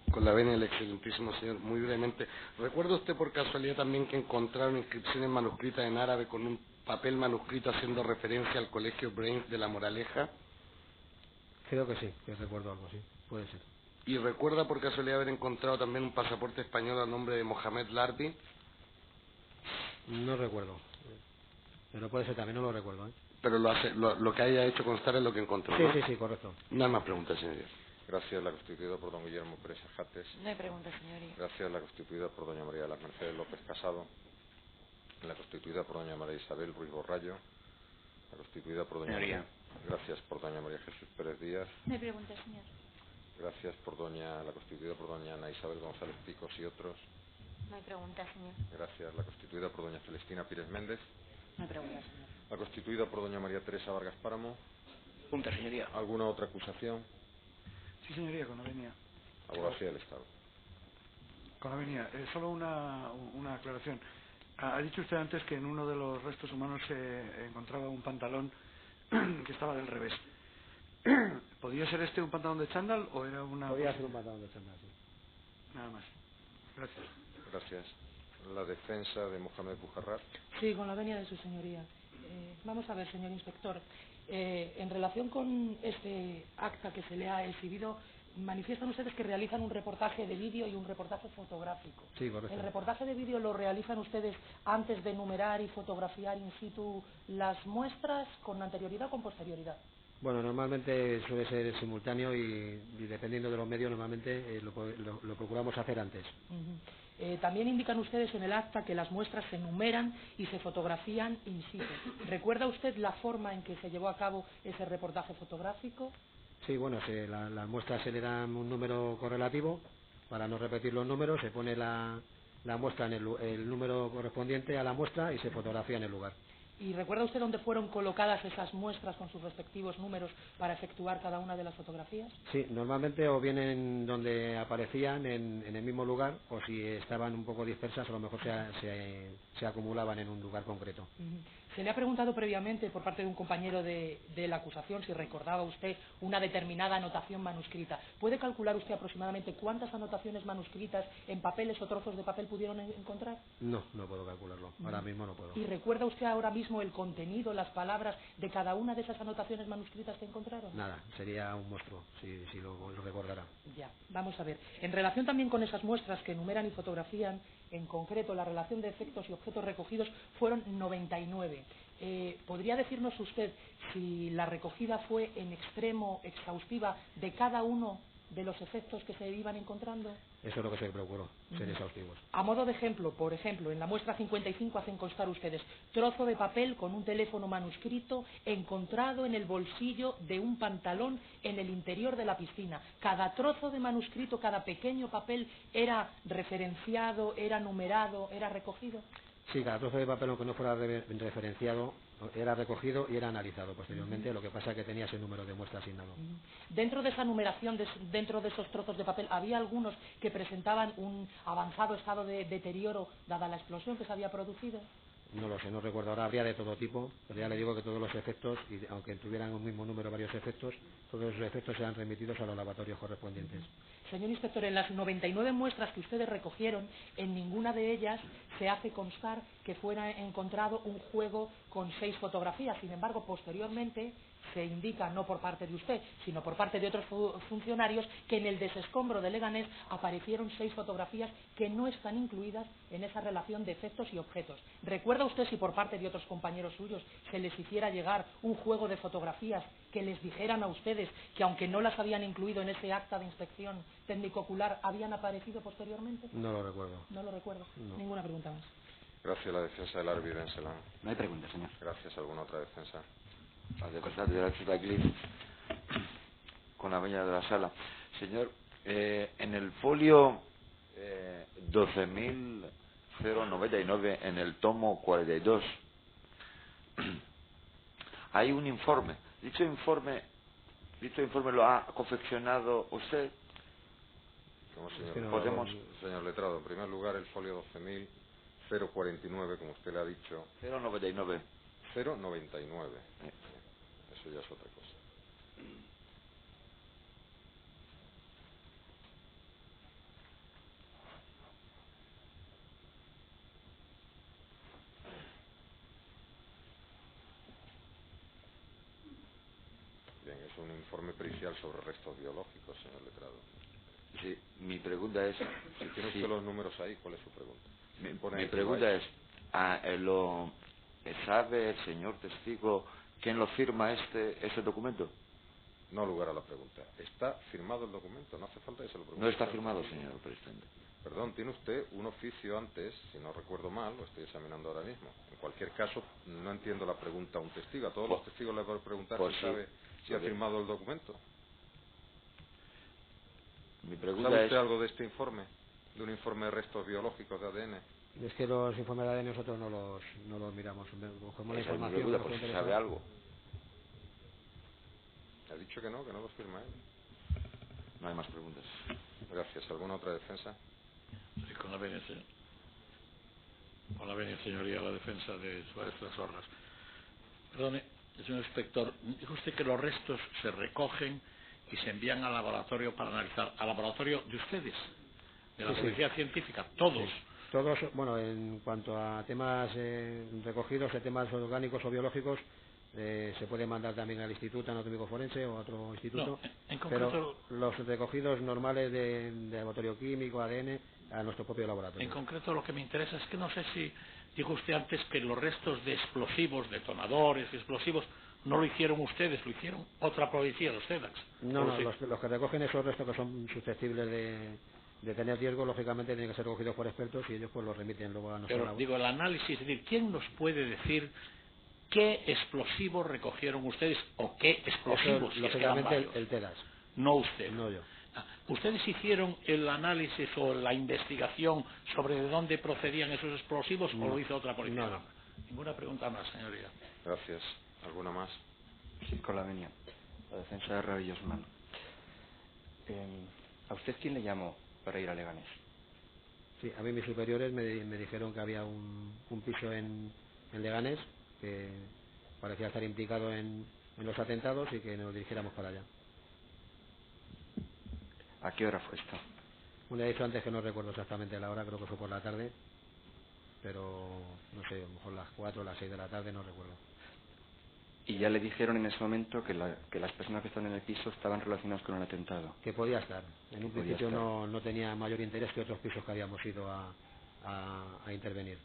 Con la venia del excelentísimo señor, muy brevemente. ¿Recuerda usted por casualidad también que encontraron inscripciones manuscritas en árabe con un papel manuscrito haciendo referencia al colegio Brains de La Moraleja? Creo que sí, que recuerdo algo así. Puede ser. ¿Y recuerda por casualidad haber encontrado también un pasaporte español a nombre de Mohamed Larbi? No recuerdo. Pero puede ser también, no lo recuerdo, ¿eh? Pero lo que haya hecho constar es lo que encontró, ¿no? Sí, correcto. No hay más preguntas, señoría. Gracias. La constituida por don Guillermo Pérez Ajates. No hay preguntas, señoría. Gracias. La constituida por doña María de las Mercedes López Casado. La constituida por doña María Isabel Ruiz Borrallo. La constituida por doña Señoría. Gracias. Por doña María Jesús Pérez Díaz. No hay preguntas, señor. Gracias. La constituida por doña Ana Isabel González Picos y otros. No hay preguntas, señor. Gracias. La constituida por doña Celestina Pírez Méndez. No hay preguntas, señor. La constituida por doña María Teresa Vargas Páramo. Pregunta, señoría. ¿Alguna otra acusación? Sí, señoría, con la venia. Abogacía del Estado. Con la venia. Solo una aclaración. Ha dicho usted antes que en uno de los restos humanos se encontraba un pantalón que estaba del revés. ¿Podía ser este un pantalón de chándal o era una...? Podía ser un pantalón de chándal, sí. Nada más. Gracias. Gracias. La defensa de Mohamed Bujarrat. Sí, con la venia de su señoría. Vamos a ver, señor inspector. En relación con este acta que se le ha exhibido, manifiestan ustedes que realizan un reportaje de vídeo y un reportaje fotográfico. Sí, correcto. ¿El reportaje de vídeo lo realizan ustedes antes de numerar y fotografiar in situ las muestras, con anterioridad o con posterioridad? Bueno, normalmente suele ser simultáneo y dependiendo de los medios, normalmente lo procuramos hacer antes. También indican ustedes en el acta que las muestras se numeran y se fotografían in situ. ¿Recuerda usted la forma en que se llevó a cabo ese reportaje fotográfico? Sí, bueno, las muestras se le dan un número correlativo para no repetir los números, se pone la muestra en el número correspondiente a la muestra y se fotografía en el lugar. ¿Y recuerda usted dónde fueron colocadas esas muestras con sus respectivos números para efectuar cada una de las fotografías? Sí, normalmente o bien en donde aparecían en el mismo lugar, o si estaban un poco dispersas, a lo mejor se acumulaban en un lugar concreto. Se le ha preguntado previamente por parte de un compañero de la acusación si recordaba usted una determinada anotación manuscrita. ¿Puede calcular usted aproximadamente cuántas anotaciones manuscritas en papeles o trozos de papel pudieron encontrar? No puedo calcularlo. Ahora mismo no puedo. ¿Y recuerda usted ahora mismo el contenido, las palabras de cada una de esas anotaciones manuscritas que encontraron? Nada, sería un monstruo si lo recordara. Ya, vamos a ver. En relación también con esas muestras que enumeran y fotografían, en concreto la relación de efectos y objetos recogidos fueron 99. ¿Podría decirnos usted si la recogida fue en extremo exhaustiva de cada uno de los efectos que se iban encontrando? Eso es lo que se procuró, ser exhaustivos. A modo de ejemplo, por ejemplo, en la muestra 55 hacen constar ustedes trozo de papel con un teléfono manuscrito encontrado en el bolsillo de un pantalón en el interior de la piscina. Cada trozo de manuscrito, cada pequeño papel era referenciado, era numerado, era recogido. Sí, cada trozo de papel, aunque no fuera referenciado, era recogido y era analizado posteriormente, lo que pasa es que tenía ese número de muestra asignado. Dentro de esa numeración, dentro de esos trozos de papel, ¿había algunos que presentaban un avanzado estado de deterioro dada la explosión que se había producido? No lo sé, no recuerdo ahora, habría de todo tipo, pero ya le digo que todos los efectos, y aunque tuvieran un mismo número varios efectos, todos esos efectos serán remitidos a los laboratorios correspondientes. Señor inspector, en las 99 muestras que ustedes recogieron, en ninguna de ellas se hace constar que fuera encontrado un juego con 6 fotografías. Sin embargo, posteriormente se indica, no por parte de usted, sino por parte de otros funcionarios, que en el desescombro de Leganés aparecieron 6 fotografías que no están incluidas en esa relación de efectos y objetos. ¿Recuerda usted si por parte de otros compañeros suyos se les hiciera llegar un juego de fotografías que les dijeran a ustedes que, aunque no las habían incluido en ese acta de inspección técnico-ocular, habían aparecido posteriormente? No lo recuerdo. No lo recuerdo. No. Ninguna pregunta más. Gracias. La defensa del árbitro en Selán. No hay pregunta, señor. Gracias. ¿Alguna otra defensa? La defensa de derechos de Cliff, con la venia de la sala. Señor, en el folio 12.099, en el tomo 42, hay un informe. Dicho informe lo ha confeccionado usted. Como señor, señor letrado, en primer lugar el folio 12.049, como usted le ha dicho. 099. 099. Eso ya es otra cosa. Bien, es un informe pericial sobre restos biológicos, señor letrado. Sí, mi pregunta es... Si tiene usted los números ahí, ¿cuál es su pregunta? Mi pregunta es, ¿sabe el señor testigo quién lo firma ese documento? No lugar a la pregunta. ¿Está firmado el documento? No hace falta que se lo pregunte. No está firmado, señor presidente. Perdón, tiene usted un oficio antes, si no recuerdo mal, lo estoy examinando ahora mismo. En cualquier caso, no entiendo la pregunta a un testigo. A todos los testigos les voy a preguntar si sabe si ha firmado el documento. Mi pregunta ¿Sabe usted algo de este informe? ¿De un informe de restos biológicos de ADN? Es que los informes de ADN nosotros no los miramos. Cogemos la información. Pues si sabe algo. Ha dicho que no los firma él. No hay más preguntas. Gracias. ¿Alguna otra defensa? Sí, con la venia, señor. Con la venia, señoría, la defensa de Suárez Trasorras. Perdone, señor inspector, dijo usted que los restos se recogen y se envían al laboratorio para analizar. ¿Al laboratorio de ustedes? de la policía científica, todos. Sí. Todos, bueno, en cuanto a temas recogidos, de temas orgánicos o biológicos, se puede mandar también al Instituto Anatómico Forense o a otro instituto, No, en concreto, pero los recogidos normales de laboratorio químico, ADN, a nuestro propio laboratorio. En concreto, lo que me interesa es que no sé si dijo usted antes que los restos de explosivos, detonadores, explosivos, no lo hicieron ustedes, lo hicieron otra policía, los CEDAX. No, los que recogen esos restos que son susceptibles de tener riesgo, lógicamente tienen que ser recogidos por expertos y ellos pues los remiten luego a nosotros. Pero digo, el análisis, es decir, ¿quién nos puede decir qué explosivos recogieron ustedes o qué explosivos? Eso, lógicamente el TEDAS. No usted. No yo. ¿Ustedes hicieron el análisis o la investigación sobre de dónde procedían esos explosivos o lo hizo otra policía? No. Ninguna pregunta más, señoría. Gracias. ¿Alguna más? Sí, con la venia. La defensa de Ravillosman. ¿A usted quién le llamó para ir a Leganés? Sí, a mí mis superiores me dijeron que había un piso en Leganés que parecía estar implicado en los atentados y que nos dirigiéramos para allá. ¿A qué hora fue esto? Bueno, he dicho antes que no recuerdo exactamente la hora, creo que fue por la tarde, pero no sé, a lo mejor las 4 o las 6 de la tarde, no recuerdo. Y ya le dijeron en ese momento que las personas que están en el piso estaban relacionadas con el atentado. Que podía estar. En un principio no tenía mayor interés que otros pisos que habíamos ido a intervenir.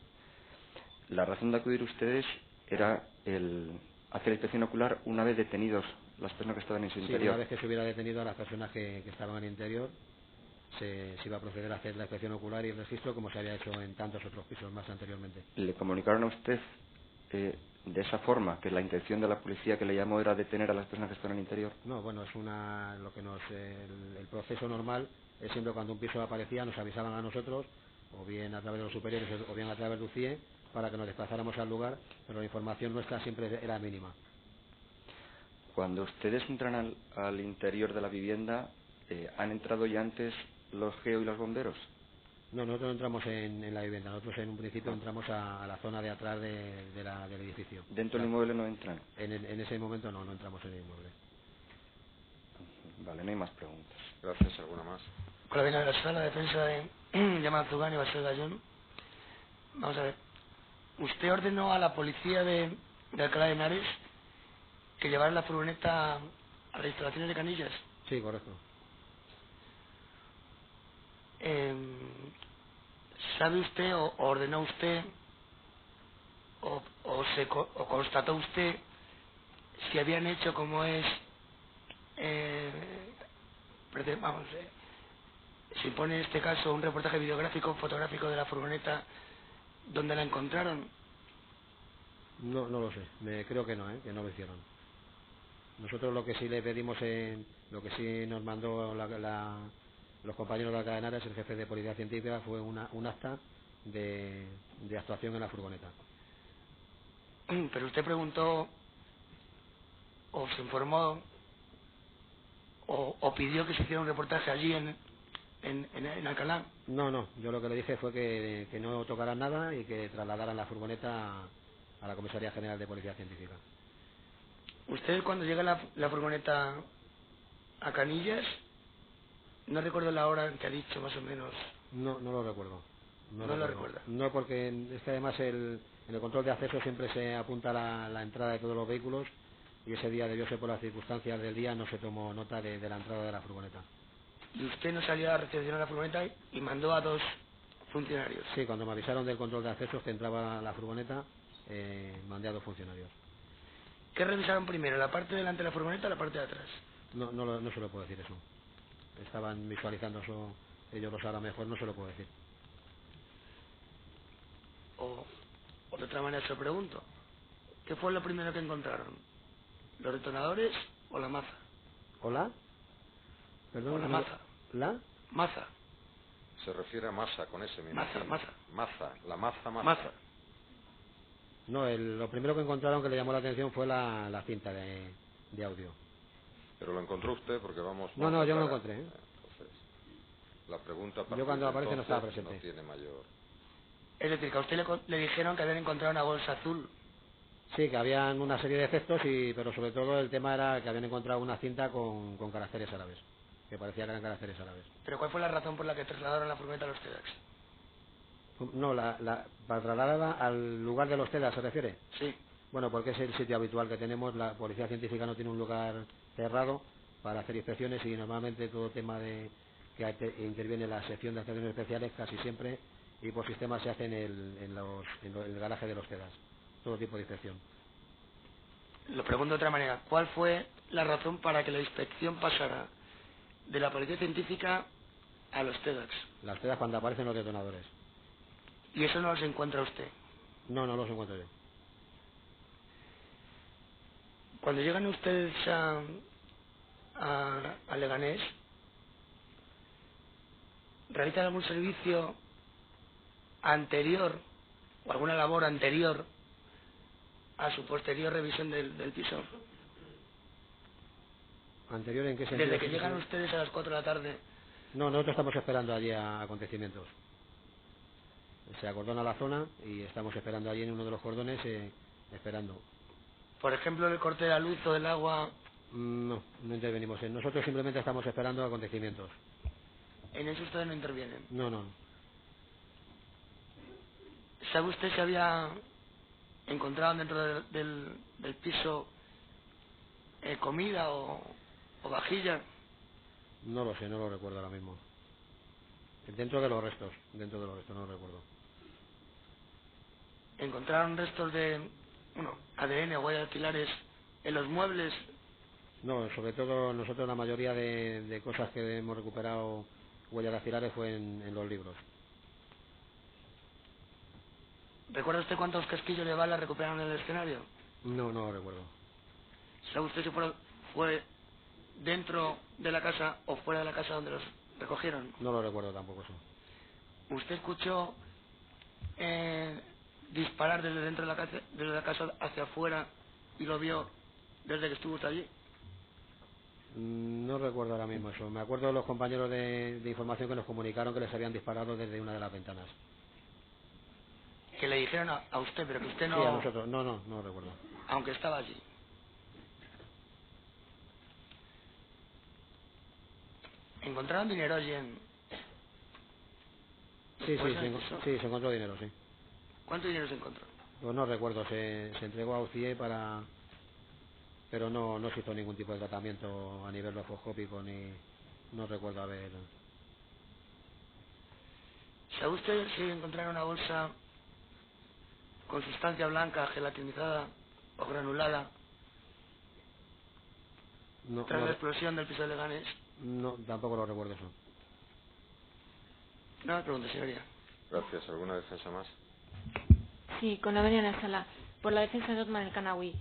La razón de acudir ustedes era hacer la inspección ocular una vez detenidos las personas que estaban en su interior. Una vez que se hubiera detenido a las personas que estaban en el interior, se iba a proceder a hacer la inspección ocular y el registro como se había hecho en tantos otros pisos más anteriormente. ¿Le comunicaron a usted de esa forma, que la intención de la policía que le llamó era detener a las personas que están en el interior? No, bueno, es lo que el proceso normal es siempre cuando un piso aparecía nos avisaban a nosotros, o bien a través de los superiores o bien a través de UCIE, para que nos desplazáramos al lugar, pero la información nuestra siempre era mínima. Cuando ustedes entran al interior de la vivienda, ¿han entrado ya antes los geo y los bomberos? No, nosotros no entramos en la vivienda, nosotros en un principio entramos a la zona de atrás del edificio. ¿Dentro del inmueble no entran? En ese momento no entramos en el inmueble. Vale, no hay más preguntas. Gracias. ¿Alguna más? Con la venia de la sala, defensa de Yaman Zugani y Basel Gallón. Vamos a ver. Usted ordenó a la policía de Alcalá de Henares que llevara la furgoneta a las instalaciones de Canillas. Sí, correcto. ¿Sabe usted o ordenó usted o constató usted si habían hecho como es se pone en este caso un reportaje videográfico, fotográfico de la furgoneta donde la encontraron? No lo sé, creo que no lo hicieron. Nosotros lo que sí le pedimos, lo que sí nos mandó los compañeros de Alcalá de Henares, el jefe de policía científica, fue un acta de actuación en la furgoneta. Pero usted preguntó o se informó o pidió que se hiciera un reportaje allí en Alcalá. No, yo lo que le dije fue que no tocaran nada y que trasladaran la furgoneta a la Comisaría General de Policía Científica. ¿Usted cuando llega la furgoneta a Canillas, no recuerdo la hora en que ha dicho más o menos? No lo recuerdo. ¿No lo recuerda? No, porque es que además en el control de acceso siempre se apunta la entrada de todos los vehículos y ese día debió ser por las circunstancias del día, no se tomó nota de la entrada de la furgoneta. ¿Y usted no salió a recepcionar la furgoneta y mandó a 2 funcionarios? Sí, cuando me avisaron del control de acceso que entraba la furgoneta, mandé a 2 funcionarios. ¿Qué revisaron primero, la parte delante de la furgoneta o la parte de atrás? No se lo puedo decir eso. Estaban visualizando eso, ellos lo sabrán mejor, no se lo puedo decir. O de otra manera se lo pregunto. ¿Qué fue lo primero que encontraron? ¿Los detonadores o la maza? ¿O la? Perdón, ¿O la maza? ¿La? Maza. Se refiere a masa con ese mismo. Maza. No, lo primero que encontraron que le llamó la atención fue la cinta de audio. ¿Pero lo encontró usted? Porque vamos... No, yo no lo encontré. Entonces, la pregunta... Yo cuando aparece no estaba presente. No tiene mayor... Es decir, que a usted le dijeron que habían encontrado una bolsa azul. Sí, que habían una serie de efectos, pero sobre todo el tema era que habían encontrado una cinta con caracteres árabes. que parecía que eran caracteres árabes. ¿Pero cuál fue la razón por la que trasladaron la furgoneta a los TEDx? No, para trasladarla al lugar de los TEDx, ¿se refiere? Sí. Bueno, porque es el sitio habitual que tenemos. La policía científica no tiene un lugar cerrado para hacer inspecciones y normalmente todo tema de que interviene la sección de acciones especiales casi siempre y por sistema se hace en el garaje de los TEDx, todo tipo de inspección. Lo pregunto de otra manera. ¿Cuál fue la razón para que la inspección pasara de la policía científica a los TEDx? Las TEDx cuando aparecen los detonadores. ¿Y eso no los encuentra usted? No los encuentro yo. Cuando llegan ustedes a Leganés, ¿realizan algún servicio anterior o alguna labor anterior a su posterior revisión del piso? ¿Anterior en qué sentido? Desde que llegan ustedes a las 4 de la tarde. No, nosotros estamos esperando allí a acontecimientos. Se acordona la zona y estamos esperando allí en uno de los cordones, esperando. Por ejemplo, el corte de la luz o del agua. No intervenimos. Nosotros simplemente estamos esperando acontecimientos. En eso ustedes no intervienen. No. ¿Sabe usted si había encontrado dentro del piso comida o vajilla? No lo sé, no lo recuerdo ahora mismo. Dentro de los restos, no lo recuerdo. ¿Encontraron restos de ADN o huellas dactilares en los muebles? No, sobre todo nosotros la mayoría de cosas que hemos recuperado huellas dactilares fue en los libros. ¿Recuerda usted cuántos casquillos de bala recuperaron en el escenario? No lo recuerdo. ¿Sabe usted si fue dentro de la casa o fuera de la casa donde los recogieron? No lo recuerdo tampoco eso. ¿Usted escuchó disparar desde dentro de la casa hacia afuera y lo vio desde que estuvo usted allí? No recuerdo ahora mismo eso. Me acuerdo de los compañeros de información que nos comunicaron que les habían disparado desde una de las ventanas. Que le dijeron a usted, pero que usted no... Sí, a nosotros. No recuerdo. Aunque estaba allí. ¿Encontraron dinero allí en...? Sí, se encontró dinero, sí. ¿Cuánto dinero se encontró? Pues no recuerdo, se entregó a UCIE pero no se hizo ningún tipo de tratamiento a nivel lofoscópico ni... No recuerdo haber... ¿Sabe usted si encontraron una bolsa con sustancia blanca, gelatinizada o granulada tras la explosión del piso de Leganés? No, tampoco lo recuerdo eso. No me pregunte, señoría. Gracias. ¿Alguna defensa más? Sí, con la venia en la sala. Por la defensa de Othman El Kanawi.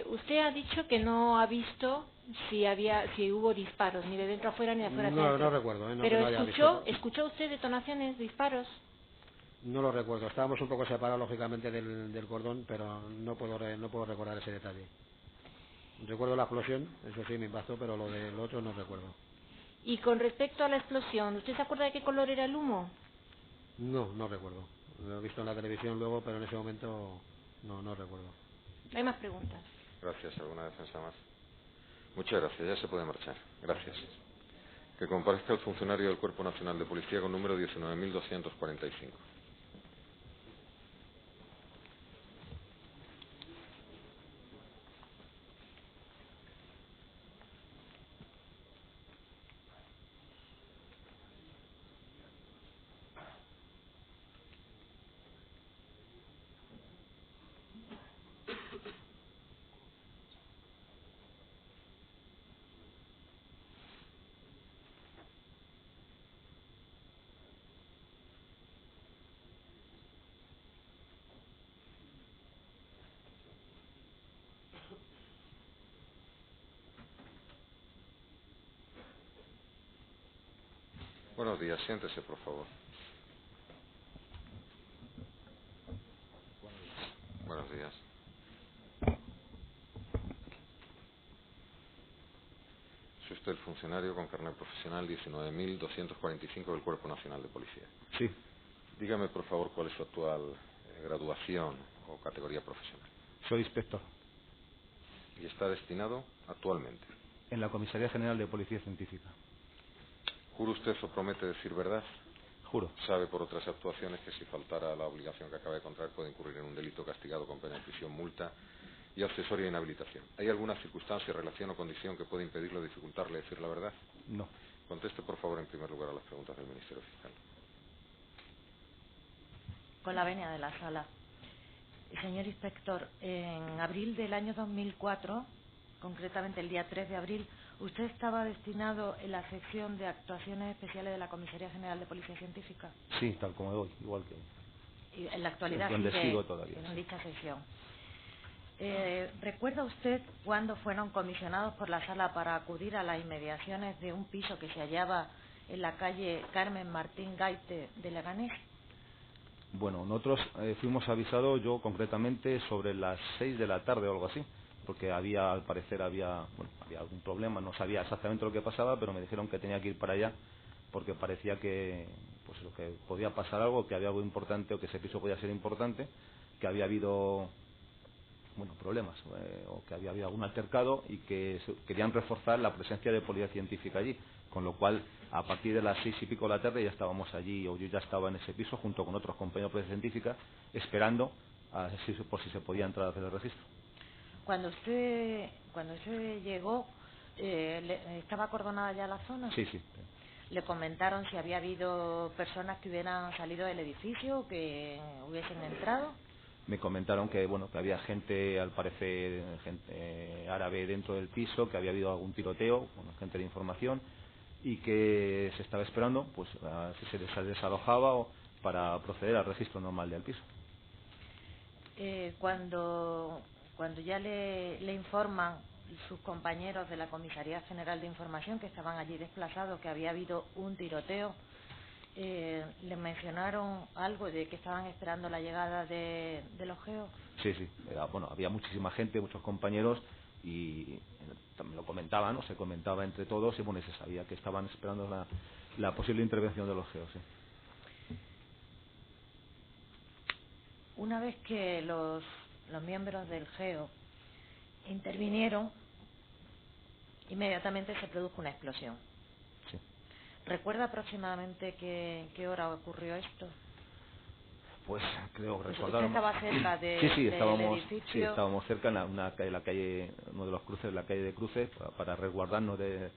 Usted ha dicho que no ha visto si hubo disparos, ni de dentro afuera ni de afuera hacia dentro. No recuerdo. Pero ¿escuchó usted detonaciones, disparos? No lo recuerdo. Estábamos un poco separados, lógicamente, del cordón, pero no puedo recordar ese detalle. Recuerdo la explosión, eso sí me impactó, pero lo del otro no recuerdo. Y con respecto a la explosión, ¿usted se acuerda de qué color era el humo? No recuerdo. Lo he visto en la televisión luego, pero en ese momento no recuerdo. No hay más preguntas. Gracias. ¿Alguna defensa más? Muchas gracias. Ya se puede marchar. Gracias. Que comparezca el funcionario del Cuerpo Nacional de Policía con número 19.245. Buenos días, siéntese, por favor. Buenos días. Es usted el funcionario con carnet profesional 19.245 del Cuerpo Nacional de Policía. Sí. Dígame, por favor, cuál es su actual graduación o categoría profesional. Soy inspector. ¿Y está destinado actualmente? En la Comisaría General de Policía Científica. ¿Jura usted o promete decir verdad? Juro. Sabe por otras actuaciones que si faltara a la obligación que acaba de contraer puede incurrir en un delito castigado con pena de prisión, multa y accesoria inhabilitación. ¿Hay alguna circunstancia, relación o condición que pueda impedirle o dificultarle decir la verdad? No. Conteste, por favor, en primer lugar a las preguntas del Ministerio Fiscal. Con la venia de la sala. Señor inspector, en abril del año 2004, concretamente el día 3 de abril, ¿usted estaba destinado en la sección de actuaciones especiales de la Comisaría General de Policía Científica? Sí, tal como hoy, igual que... Y en la actualidad donde sigue sigo todavía, en sí. dicha sección. ¿Recuerda usted cuándo fueron comisionados por la sala para acudir a las inmediaciones de un piso que se hallaba en la calle Carmen Martín Gaite de Leganés? Bueno, nosotros fuimos avisados, yo concretamente, sobre las 6 de la tarde o algo así, porque al parecer había algún problema, no sabía exactamente lo que pasaba, pero me dijeron que tenía que ir para allá, porque parecía que podía pasar algo, que había algo importante, o que ese piso podía ser importante, que había habido problemas, o que había habido algún altercado, y que querían reforzar la presencia de policía científica allí, con lo cual a partir de las 6 y pico de la tarde ya estábamos allí, o yo ya estaba en ese piso junto con otros compañeros de policía científica, esperando por si se podía entrar a hacer el registro. Cuando usted llegó, ¿estaba acordonada ya la zona? Sí, sí. ¿Le comentaron si había habido personas que hubieran salido del edificio, que hubiesen entrado? Me comentaron que había gente, al parecer gente árabe dentro del piso, que había habido algún tiroteo, gente de información, y que se estaba esperando a si se desalojaba para proceder al registro normal del piso. Cuando ya le informan sus compañeros de la Comisaría General de Información, que estaban allí desplazados, que había habido un tiroteo, ¿le mencionaron algo de que estaban esperando la llegada de los geos? Sí, había muchísima gente, muchos compañeros, y también lo comentaban, se comentaba entre todos, y se sabía que estaban esperando la posible intervención de los geos. Sí. Una vez que los miembros del geo intervinieron, inmediatamente se produjo una explosión. Sí. ¿Recuerda aproximadamente qué hora ocurrió esto? Pues creo que ¿Usted estaba cerca del edificio? Sí, estábamos cerca en la calle, uno de los cruces, la calle de cruces, para resguardarnos de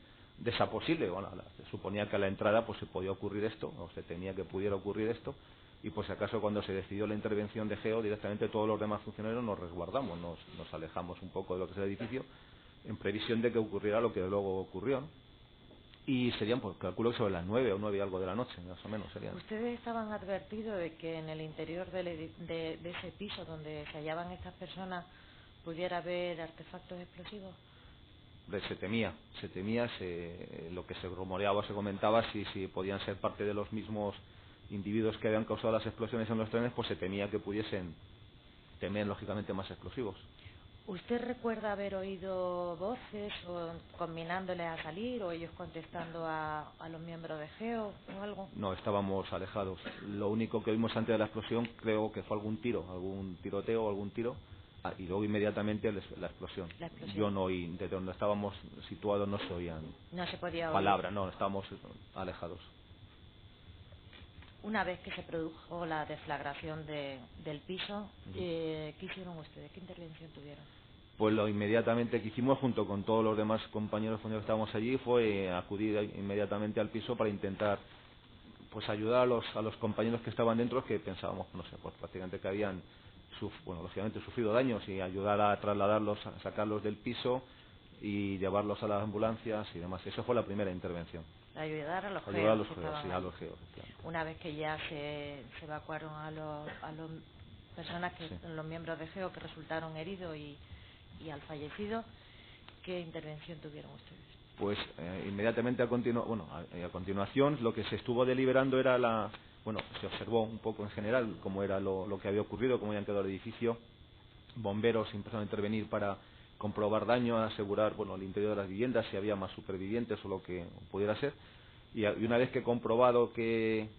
esa posible. Se suponía que a la entrada se podía ocurrir esto, o se temía que pudiera ocurrir esto, y por si acaso cuando se decidió la intervención de geo, directamente todos los demás funcionarios nos resguardamos, nos alejamos un poco de lo que es el edificio, en previsión de que ocurriera lo que luego ocurrió, ¿no? Y serían, calculo que sobre las 9 o 9 y algo de la noche, más o menos serían. ¿Ustedes estaban advertidos de que en el interior de ese piso donde se hallaban estas personas pudiera haber artefactos explosivos? Se temía, lo que se rumoreaba o se comentaba, si podían ser parte de los mismos individuos que habían causado las explosiones en los trenes, se temía que pudiesen temer lógicamente más explosivos. ¿Usted recuerda haber oído voces o combinándoles a salir, o ellos contestando a los miembros de geo o algo? No, estábamos alejados. Lo único que vimos antes de la explosión creo que fue algún tiroteo o algún tiro, y luego inmediatamente la explosión. Yo no oí, desde donde estábamos situados no se oían palabras, no, estábamos alejados. Una vez que se produjo la deflagración del piso, ¿qué hicieron ustedes? ¿Qué intervención tuvieron? Pues lo inmediatamente que hicimos, junto con todos los demás compañeros que estábamos allí, fue acudir inmediatamente al piso para intentar ayudar a los compañeros que estaban dentro, que pensábamos, prácticamente que habían lógicamente sufrido daños, y ayudar a trasladarlos, a sacarlos del piso y llevarlos a las ambulancias y demás. Eso fue la primera intervención. Ayudar a los geos. Ayudar a los geos, sí, a los geos. Claro. Una vez que ya se evacuaron a las personas, los miembros de geo que resultaron heridos y al fallecido, ¿qué intervención tuvieron ustedes? Pues inmediatamente a continuación lo que se estuvo deliberando era se observó un poco en general cómo era lo que había ocurrido, cómo habían quedado el edificio. Bomberos empezaron a intervenir para comprobar daño, asegurar el interior de las viviendas, si había más supervivientes o lo que pudiera ser, y una vez que comprobado que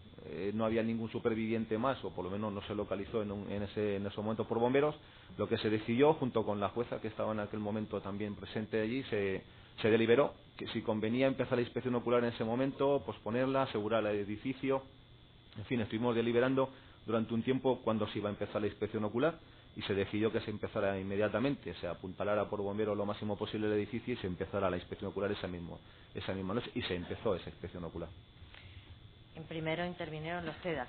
no había ningún superviviente más, o por lo menos no se localizó en ese momento por bomberos, lo que se decidió, junto con la jueza que estaba en aquel momento también presente allí, se deliberó que si convenía empezar la inspección ocular en ese momento, posponerla, asegurar el edificio. En fin, estuvimos deliberando durante un tiempo cuándo se iba a empezar la inspección ocular, y se decidió que se empezara inmediatamente, se apuntalara por bomberos lo máximo posible el edificio y se empezara la inspección ocular esa misma noche, y se empezó esa inspección ocular. En primero intervinieron los TEDx.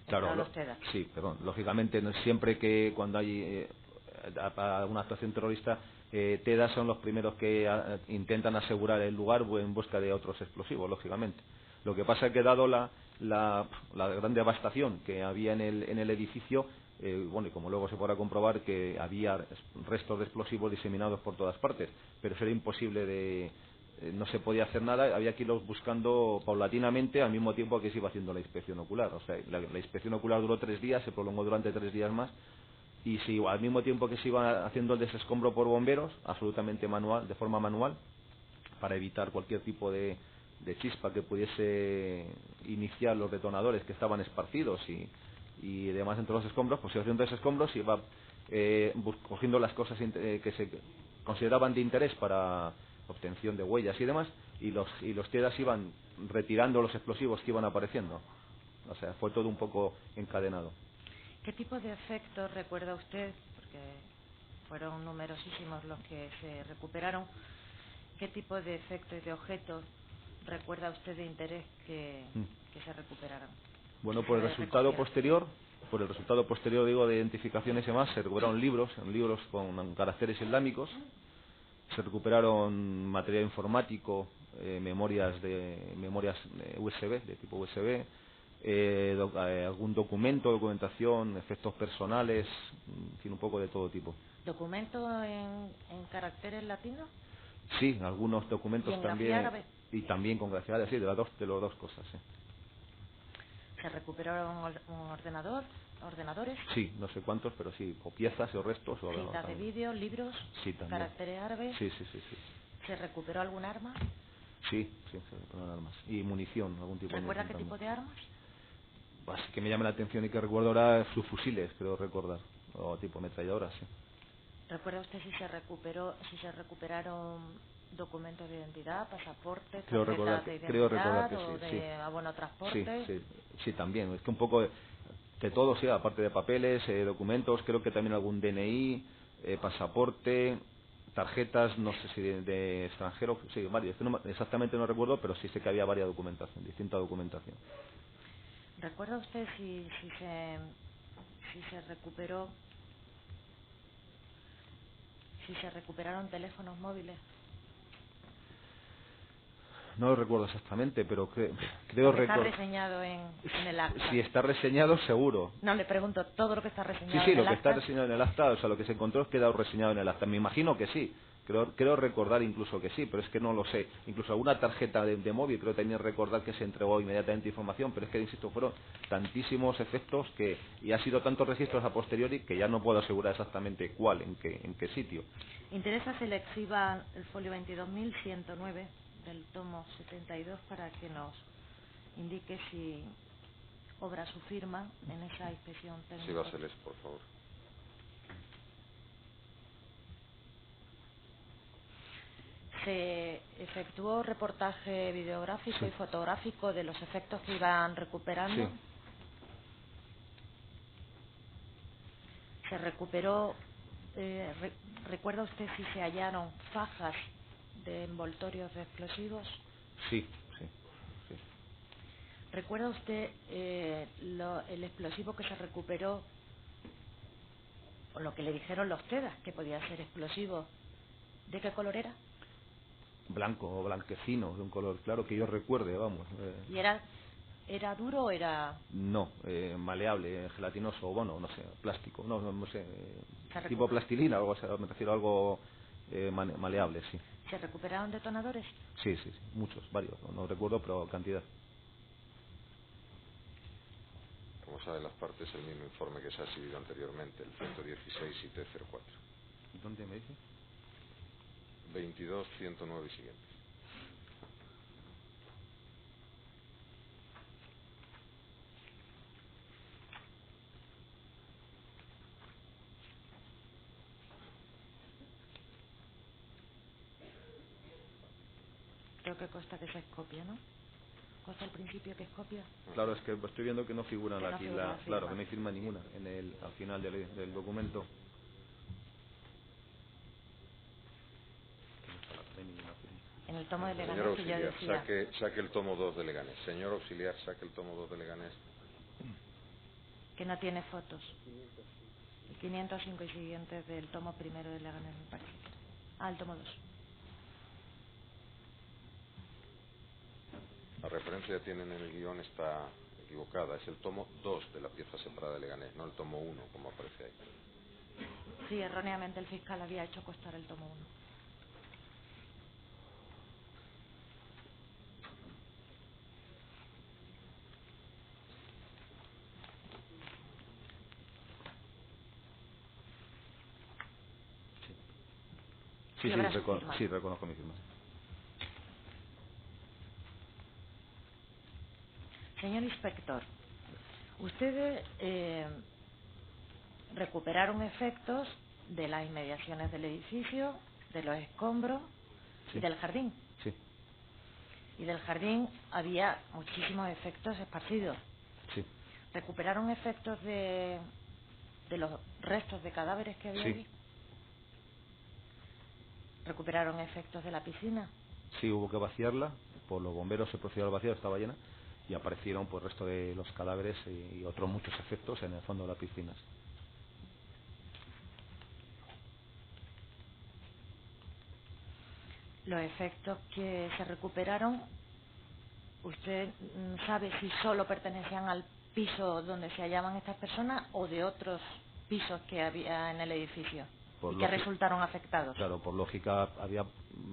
Claro, sí, perdón. Lógicamente, no es siempre que cuando hay una actuación terrorista, TEDx son los primeros que intentan asegurar el lugar en busca de otros explosivos, lógicamente. Lo que pasa es que, dado la gran devastación que había en el edificio, bueno, y como luego se podrá comprobar, que había restos de explosivos diseminados por todas partes, pero eso era imposible no se podía hacer nada, había que irlos buscando paulatinamente al mismo tiempo que se iba haciendo la inspección ocular. O sea, la inspección ocular duró 3 días, se prolongó durante 3 días más, y al mismo tiempo que se iba haciendo el desescombro por bomberos, absolutamente manual, de forma manual, para evitar cualquier tipo de chispa que pudiese iniciar los detonadores que estaban esparcidos y demás entre los escombros, pues se iba haciendo escombros y iba cogiendo las cosas que se consideraban de interés para obtención de huellas y demás, y los TEDx iban retirando los explosivos que iban apareciendo. O sea, fue todo un poco encadenado. ¿Qué tipo de efectos recuerda usted? Porque fueron numerosísimos los que se recuperaron. ¿Qué tipo de efectos y de objetos recuerda usted de interés que se recuperaron? Bueno, por el resultado posterior, digo, de identificaciones y demás, se recuperaron libros con caracteres islámicos, se recuperaron material informático, memorias USB, de tipo USB, algún documentación, efectos personales, en fin, un poco de todo tipo. ¿Documentos en caracteres latinos? Sí, algunos documentos también. Árabe? Y también con grafía árabe, sí, de las dos cosas, sí. ¿Se recuperaron ordenadores? Sí, no sé cuántos, pero sí, o piezas o restos. Cintas de vídeo, libros, sí, caracteres árabes. Sí. ¿Se recuperó algún arma? Sí, se recuperaron armas. Y munición, algún tipo de munición. ¿Recuerda qué tipo de armas? Así que me llama la atención y que recuerdo ahora subfusiles, creo recordar, o tipo ametralladoras, sí. ¿Recuerda usted si se recuperaron documentos de identidad, pasaportes, creo recordar de que o sí, de abono transporte? Sí, también. Es que un poco de todo, sí, aparte de papeles, documentos, creo que también algún DNI, pasaporte, tarjetas, no sé si de extranjero, sí, varios. Exactamente no recuerdo, pero sí sé que había varias documentación, distinta documentación. ¿Recuerda usted si se recuperaron teléfonos móviles? No lo recuerdo exactamente, pero creo recordar. Está reseñado en el acta. Si está reseñado, seguro. No, le pregunto, ¿todo lo que está reseñado en el acta? Sí, lo que está reseñado en el acta, o sea, lo que se encontró quedado reseñado en el acta. Me imagino que sí. Creo recordar incluso que sí, pero es que no lo sé. Incluso alguna tarjeta de móvil creo también recordar que se entregó inmediatamente información, pero es que, insisto, fueron tantísimos efectos y ha sido tantos registros a posteriori que ya no puedo asegurar exactamente cuál, en qué sitio. Interesa que le exhiba el folio 22.109 del tomo 72 para que nos indique si obra su firma en esa inspección técnica. Sí, Baseles, por favor. Se efectuó reportaje videográfico y fotográfico de los efectos que iban recuperando. Sí. Se recuperó, ¿recuerda usted si se hallaron fajas de envoltorios de explosivos? Sí. ¿Recuerda usted el explosivo que se recuperó, o lo que le dijeron los TEDx, que podía ser explosivo? ¿De qué color era? Blanco o blanquecino, de un color claro que yo recuerde, vamos. ¿Y era duro o era...? No, maleable, gelatinoso, o bueno, no sé, plástico, no sé, tipo plastilina, algo, me refiero a algo maleable, sí. ¿Se recuperaron detonadores? Sí, muchos, varios, no recuerdo, pero cantidad. Como saben las partes, el mismo informe que se ha exhibido anteriormente, el 116 y T04. ¿Dónde me dice? 22, 109 y siguientes. creo que consta que se es copia, ¿no? Consta al principio que es copia. Claro, es que estoy viendo que no figuran Que no aquí, figura claro, firma. que no hay firma ninguna al final del documento. En el tomo de Señor Leganés que ya auxiliar, decía saque el tomo 2 de Leganés. Señor auxiliar, saque el tomo 2 de Leganés. que no tiene fotos. El 505 y siguientes del tomo primero de Leganés, me parece. El tomo 2. La referencia que tienen en el guión está equivocada. Es el tomo 2 de la pieza separada de Leganés, no el tomo 1, como aparece ahí. Sí, erróneamente el fiscal había hecho constar el tomo 1. Sí, reconozco mi firma. Señor inspector, ustedes recuperaron efectos de las inmediaciones del edificio, de los escombros y del jardín. Sí. Y del jardín había muchísimos efectos esparcidos. Sí. ¿Recuperaron efectos de los restos de cadáveres que había allí? ¿Recuperaron efectos de la piscina? Sí, hubo que vaciarla, por los bomberos se procedió al vaciado, estaba llena, y aparecieron pues el resto de los cadáveres y otros muchos efectos en el fondo de las piscinas. Los efectos que se recuperaron, ¿usted sabe si solo pertenecían al piso donde se hallaban estas personas o de otros pisos que había en el edificio y que resultaron afectados? Claro, por lógica había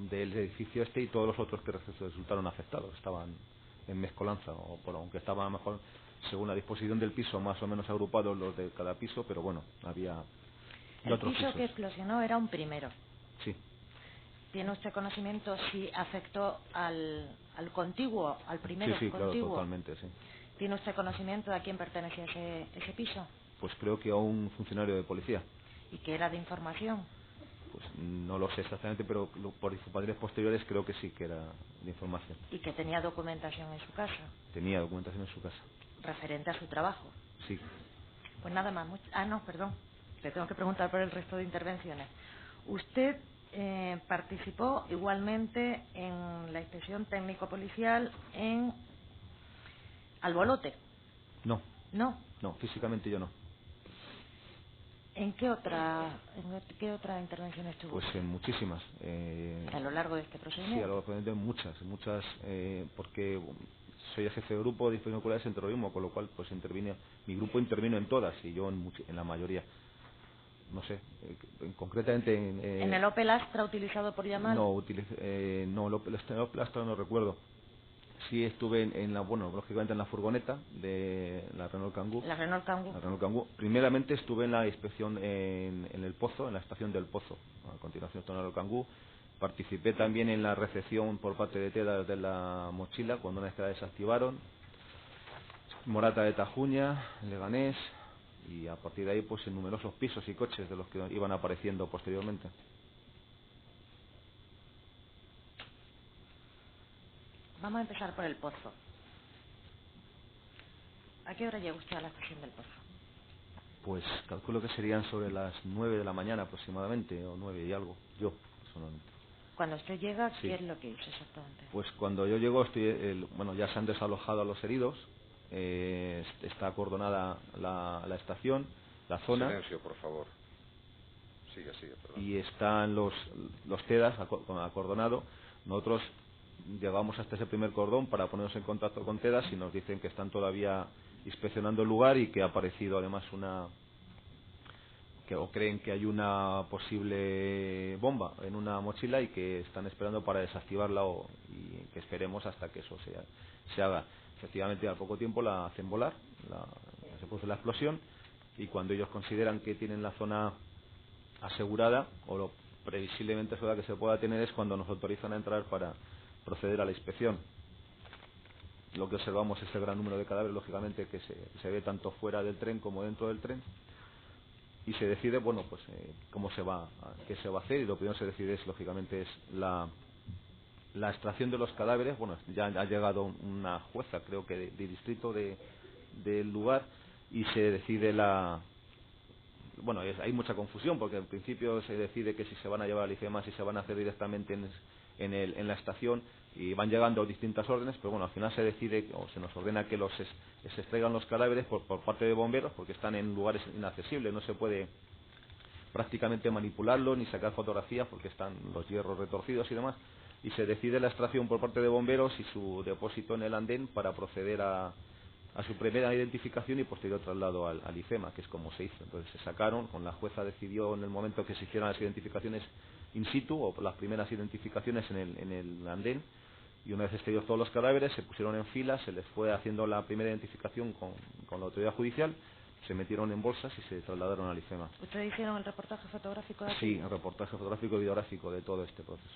del edificio este y todos los otros que resultaron afectados, estaban en mezcolanza, aunque estaban a lo mejor según la disposición del piso más o menos agrupados los de cada piso, pero bueno, había el otros piso pisos. Que explosionó era un primero. Sí. ¿Tiene usted conocimiento si afectó al contiguo, al primero sí, contiguo? Claro, totalmente, sí. ¿Tiene usted conocimiento de a quién pertenecía ese piso? Pues creo que a un funcionario de policía. ¿Y que era de información? Pues no lo sé exactamente, pero por papeles posteriores creo que sí, que era de información. ¿Y que tenía documentación en su casa? Tenía documentación en su casa. ¿Referente a su trabajo? Sí. Pues nada más. No, perdón. Le tengo que preguntar por el resto de intervenciones. ¿Usted participó igualmente en la inspección técnico-policial en Albolote? No. ¿No? No, físicamente yo no. ¿En qué otra intervención estuvo? Pues en muchísimas. ¿A lo largo de este procedimiento? Sí, a lo largo de muchas, porque soy el jefe de grupo de inoculares en terrorismo, con lo cual pues mi grupo intervino en todas y yo en la mayoría. No sé, concretamente ¿En el Opel Astra utilizado por Yamal? No, el Opel Astra no recuerdo. Sí estuve lógicamente en la furgoneta de la Renault Kangoo. La Renault Kangoo. Primeramente estuve en la inspección en el Pozo, en la estación del Pozo. A continuación estuve en la Renault Kangoo. Participé también en la recepción por parte de TEDA de la mochila, cuando una vez que la desactivaron. Morata de Tajuña, Leganés, y a partir de ahí pues en numerosos pisos y coches de los que iban apareciendo posteriormente. Vamos a empezar por el Pozo. ¿A qué hora llega usted a la estación del Pozo? Pues calculo que serían sobre las 9 de la mañana aproximadamente, o 9 y algo, yo personalmente. Cuando usted llega, Sí. ¿qué es lo que hizo exactamente? Pues cuando yo llego, ya se han desalojado a los heridos, está acordonada la estación, la zona. Silencio, por favor. Sigue, perdón. Y están los TEDAS acordonado. Nosotros llegamos hasta ese primer cordón para ponernos en contacto con TEDAS y nos dicen que están todavía inspeccionando el lugar y que ha aparecido además o creen que hay una posible bomba en una mochila y que están esperando para desactivarla y que esperemos hasta que eso se haga. Efectivamente, al poco tiempo la hacen volar, se produce la explosión y cuando ellos consideran que tienen la zona asegurada o lo previsiblemente asegurada que se pueda tener es cuando nos autorizan a entrar para proceder a la inspección. Lo que observamos es el gran número de cadáveres, lógicamente, que se ve tanto fuera del tren como dentro del tren y se decide, qué se va a hacer, y lo primero que se decide es, lógicamente, es la extracción de los cadáveres, bueno, ya ha llegado una jueza, creo que de distrito del lugar, y se decide bueno, hay mucha confusión porque en principio se decide que si se van a llevar al IFEMA, si se van a hacer directamente en la estación, y van llegando distintas órdenes, pero bueno, al final se decide o se nos ordena que se extraigan los cadáveres por parte de bomberos, porque están en lugares inaccesibles, no se puede prácticamente manipularlo ni sacar fotografías porque están los hierros retorcidos y demás, y se decide la extracción por parte de bomberos y su depósito en el andén para proceder a su primera identificación y posterior traslado al IFEMA, que es como se hizo. Entonces se sacaron, con la jueza decidió en el momento que se hicieran las identificaciones in situ o las primeras identificaciones en el andén, y una vez extraídos todos los cadáveres se pusieron en fila, se les fue haciendo la primera identificación con la autoridad judicial, se metieron en bolsas y se trasladaron al IFEMA. ¿Ustedes hicieron el reportaje fotográfico de aquí? Sí, el reportaje fotográfico y videográfico de todo este proceso.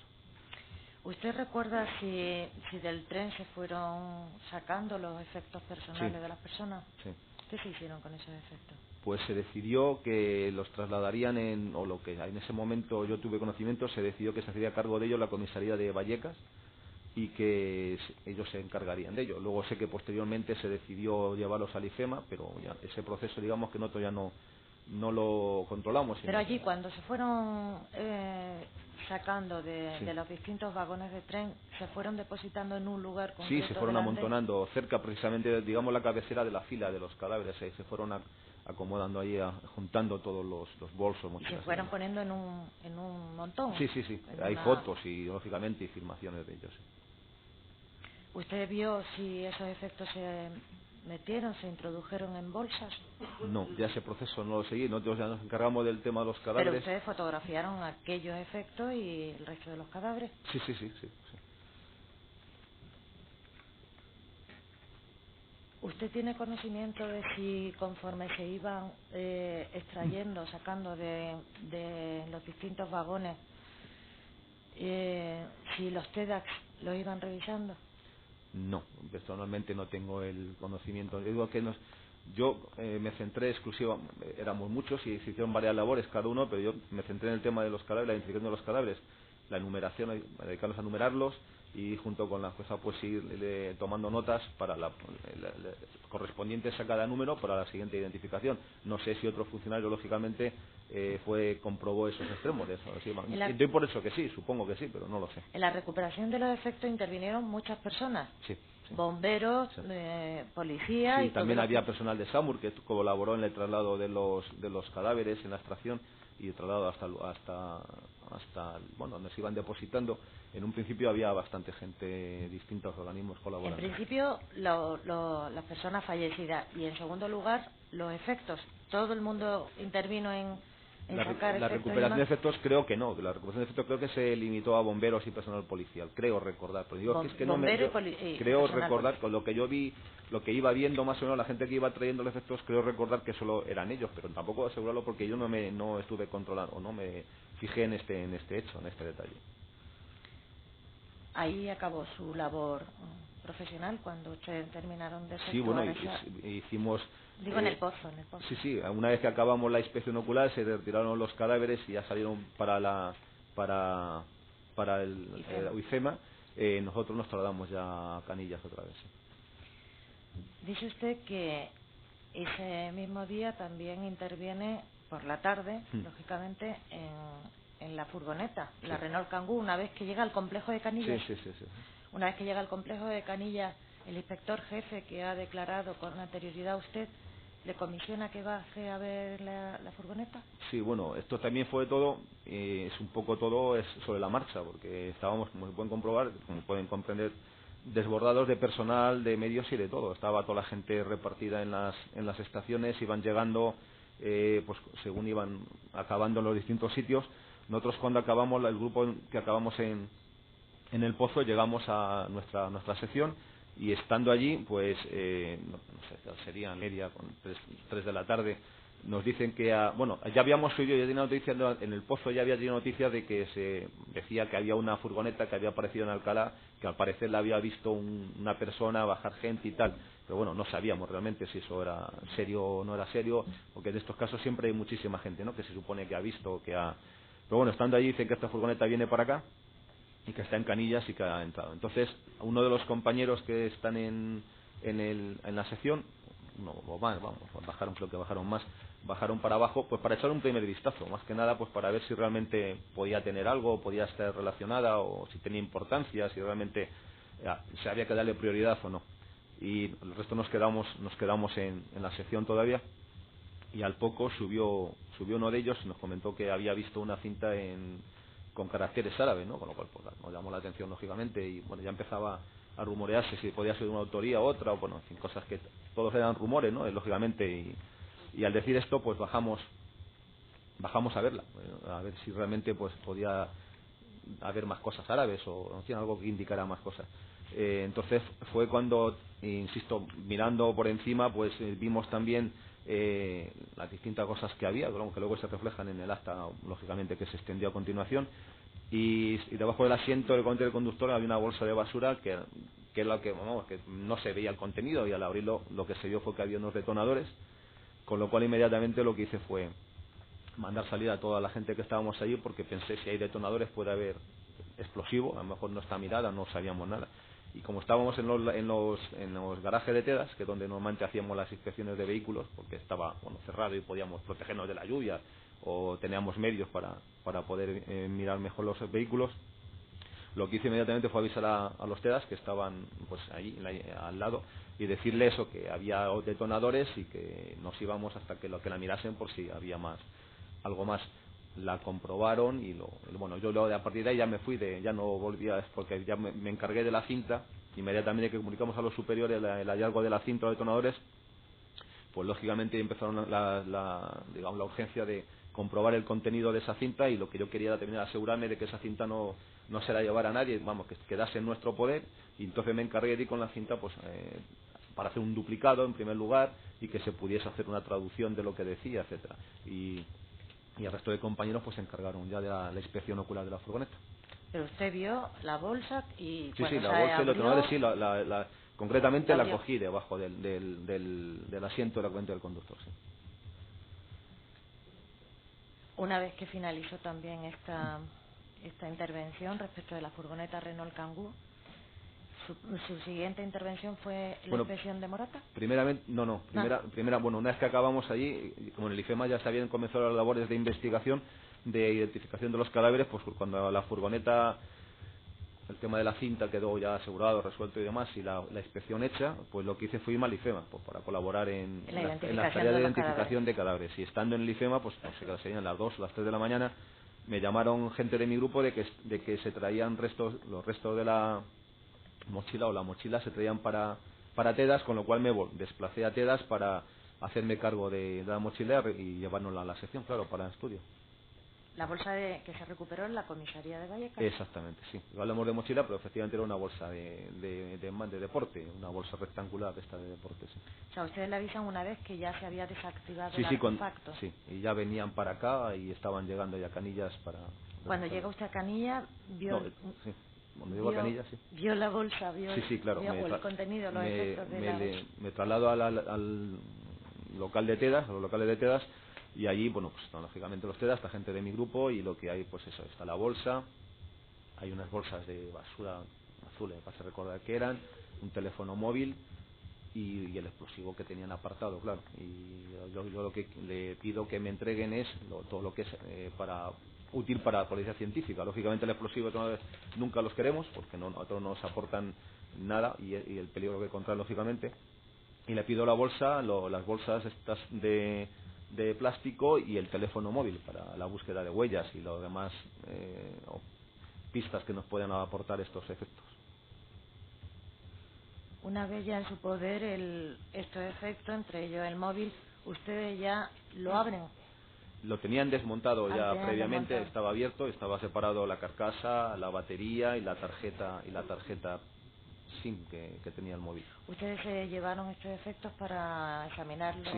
¿Usted recuerda si del tren se fueron sacando los efectos personales de las personas? Sí. ¿Qué se hicieron con esos efectos? Pues se decidió que los trasladarían o lo que en ese momento yo tuve conocimiento, se decidió que se hacía cargo de ello la comisaría de Vallecas y que ellos se encargarían de ello. Luego sé que posteriormente se decidió llevarlos al IFEMA, pero ya ese proceso, digamos que nosotros ya no lo controlamos. Pero allí, cuando se fueron sacando de los distintos vagones de tren, ¿se fueron depositando en un lugar concreto? Sí, se fueron amontonando cerca, precisamente, digamos, la cabecera de la fila de los cadáveres. Ahí se fueron acomodando ahí, juntando todos los bolsos. Y se fueron poniendo en un montón. Sí. Hay fotos y, lógicamente, y filmaciones de ellos. ¿Usted vio si esos efectos se metieron, se introdujeron en bolsas? No, ya ese proceso no lo seguí. Nosotros ya nos encargamos del tema de los cadáveres. ¿Pero ustedes fotografiaron aquellos efectos y el resto de los cadáveres? Sí. ¿Usted tiene conocimiento de si conforme se iban extrayendo, sacando de los distintos vagones, si los TEDx los iban revisando? No, personalmente no tengo el conocimiento. Digo que yo me centré exclusivamente, éramos muchos y se hicieron varias labores cada uno, pero yo me centré en el tema de los cadáveres, la identificación de los cadáveres, la enumeración, dedicarnos a numerarlos y junto con la jueza pues ir tomando notas para correspondientes a cada número para la siguiente identificación. No sé si otro funcionario lógicamente comprobó esos extremos de eso. Doy por eso que sí, supongo que sí, pero no lo sé. En la recuperación de los efectos intervinieron muchas personas. Sí. Bomberos, policía. Sí, también había personal de SAMUR que colaboró en el traslado de los cadáveres, en la extracción y el traslado hasta donde se iban depositando. En un principio había bastante gente, distintos organismos colaborando. En principio las personas fallecidas y en segundo lugar los efectos. ¿Todo el mundo intervino en sacar la recuperación de efectos? Creo que no. La recuperación de efectos creo que se limitó a bomberos y personal policial. Creo recordar. Pero digo que es que creo recordar con lo que yo vi, lo que iba viendo más o menos la gente que iba trayendo los efectos, creo recordar que solo eran ellos, pero tampoco asegurarlo porque yo no estuve controlando o no me fijé en este hecho, en este detalle. Ahí acabó su labor profesional cuando ustedes terminaron de Sí, bueno, hicimos... Digo, en el pozo. Sí, una vez que acabamos la inspección ocular se retiraron los cadáveres y ya salieron para el IFEMA. Nosotros nos trasladamos ya a Canillas otra vez. Dice usted que ese mismo día también interviene por la tarde, lógicamente, en la furgoneta, la Renault Kangoo, una vez que llega al complejo de Canillas. Sí. Una vez que llega al complejo de Canillas, el inspector jefe que ha declarado con anterioridad a usted, ¿le comisiona que baje a ver la furgoneta? Sí, bueno, esto también fue todo, es un poco todo es sobre la marcha, porque estábamos, como se pueden comprobar, como pueden comprender, desbordados de personal, de medios y de todo. Estaba toda la gente repartida en las estaciones, iban llegando, pues según iban acabando en los distintos sitios. Nosotros cuando acabamos, el grupo que acabamos en el pozo, llegamos a nuestra sección y estando allí, pues no sé, sería media con 3 de la tarde, nos dicen que ya habíamos oído, ya tenía noticias en el pozo, ya había tenido noticias de que se decía que había una furgoneta que había aparecido en Alcalá, que al parecer la había visto una persona bajar gente y tal, pero bueno, no sabíamos realmente si eso era serio o no era serio, porque en estos casos siempre hay muchísima gente, ¿no?, que se supone que ha visto, pero bueno, estando allí dicen que esta furgoneta viene para acá y que está en Canillas y que ha entrado. Entonces, uno de los compañeros que están en la sección, no, o más, vamos, bajaron, creo que bajaron más, bajaron para abajo, pues para echar un primer vistazo, más que nada pues para ver si realmente podía tener algo, podía estar relacionada, o si tenía importancia, si realmente se había que darle prioridad o no. Y el resto nos quedamos en la sección todavía, y al poco subió uno de ellos y nos comentó que había visto una cinta con caracteres árabes, ¿no? Con lo cual pues, nos llamó la atención lógicamente, y bueno, ya empezaba a rumorearse si podía ser una autoría u otra, o bueno, en fin, cosas que todos eran rumores, ¿no? Lógicamente, y al decir esto pues bajamos a verla, a ver si realmente pues podía haber más cosas árabes, o en fin, algo que indicara más cosas. Entonces fue cuando, insisto, mirando por encima, pues vimos también las distintas cosas que había, que luego se reflejan en el acta, lógicamente, que se extendió a continuación, y debajo del asiento del conductor había una bolsa de basura que es lo que, vamos, que no se veía el contenido, y al abrirlo lo que se vio fue que había unos detonadores, con lo cual inmediatamente lo que hice fue mandar salir a toda la gente que estábamos allí, porque pensé, si hay detonadores puede haber explosivo, a lo mejor no está mirada, no sabíamos nada. Y como estábamos en los garajes de Tedas, que es donde normalmente hacíamos las inspecciones de vehículos, porque estaba cerrado y podíamos protegernos de la lluvia, o teníamos medios para poder mirar mejor los vehículos, lo que hice inmediatamente fue avisar a los Tedas que estaban pues ahí al lado, y decirles eso, que había detonadores y que nos íbamos hasta que la mirasen por si había algo más. La comprobaron y bueno, yo a partir de ahí ya me fui, ya no volvía, porque ya me encargué de la cinta. Inmediatamente que comunicamos a los superiores el hallazgo de la cinta o detonadores, pues lógicamente empezaron la urgencia de comprobar el contenido de esa cinta, y lo que yo quería era terminar de asegurarme de que esa cinta no se la llevara a nadie, vamos, que quedase en nuestro poder, y entonces me encargué de ir con la cinta pues para hacer un duplicado en primer lugar, y que se pudiese hacer una traducción de lo que decía, etcétera. Y el resto de compañeros pues se encargaron ya de la inspección ocular de la furgoneta. Pero usted vio la bolsa y sí, la bolsa y los detonadores, sí, concretamente la cogí debajo del asiento del conductor, sí. Una vez que finalizó también esta intervención respecto de la furgoneta Renault Kangoo, ¿su siguiente intervención fue la inspección de morata? Primera, bueno, una vez que acabamos allí, como en el IFEMA ya se habían comenzado las labores de investigación, de identificación de los cadáveres, pues cuando la furgoneta, el tema de la cinta quedó ya asegurado, resuelto y demás, y la inspección hecha, pues lo que hice fue irme al IFEMA, pues para colaborar en la tarea de identificación de cadáveres. Y estando en el IFEMA, pues serían las 2 o las 3 de la mañana, me llamaron gente de mi grupo de que se traían los restos de la mochila, o la mochila se traían para Tedas, con lo cual me desplacé a Tedas para hacerme cargo de la mochila y llevárnosla a la sección, claro, para estudio. La bolsa que se recuperó en la comisaría de Vallecas. Exactamente, sí. Hablamos de mochila, pero efectivamente era una bolsa de deporte, una bolsa rectangular de esta de deporte, sí. O sea, ustedes le avisan una vez que ya se había desactivado el artefacto. Sí, y ya venían para acá y estaban llegando ya Canillas para... Cuando llega usted a Canillas, vio... sí. Cuando llego a Canillas, sí. Vio la bolsa, sí, claro, el contenido, los efectos de la bolsa. Me traslado al local de Tedas, a los locales de Tedas, y allí, bueno, pues están lógicamente los Tedas, esta gente de mi grupo, y lo que hay, pues eso, está la bolsa, hay unas bolsas de basura azules, para recordar que eran, un teléfono móvil y el explosivo que tenían apartado, claro. Y yo lo que le pido que me entreguen es todo lo que es útil para la policía científica. Lógicamente el explosivo nunca los queremos, porque nosotros no nos aportan nada, y el peligro que contraen, lógicamente. Y le pido la bolsa, las bolsas estas de plástico, y el teléfono móvil para la búsqueda de huellas y lo demás pistas que nos puedan aportar estos efectos. Una vez ya en su poder estos efectos, entre ellos el móvil, ustedes ya lo abren. Lo tenían desmontado ya previamente, estaba abierto, estaba separado la carcasa, la batería y la tarjeta SIM que tenía el móvil. ¿Ustedes se llevaron estos efectos para examinarlos?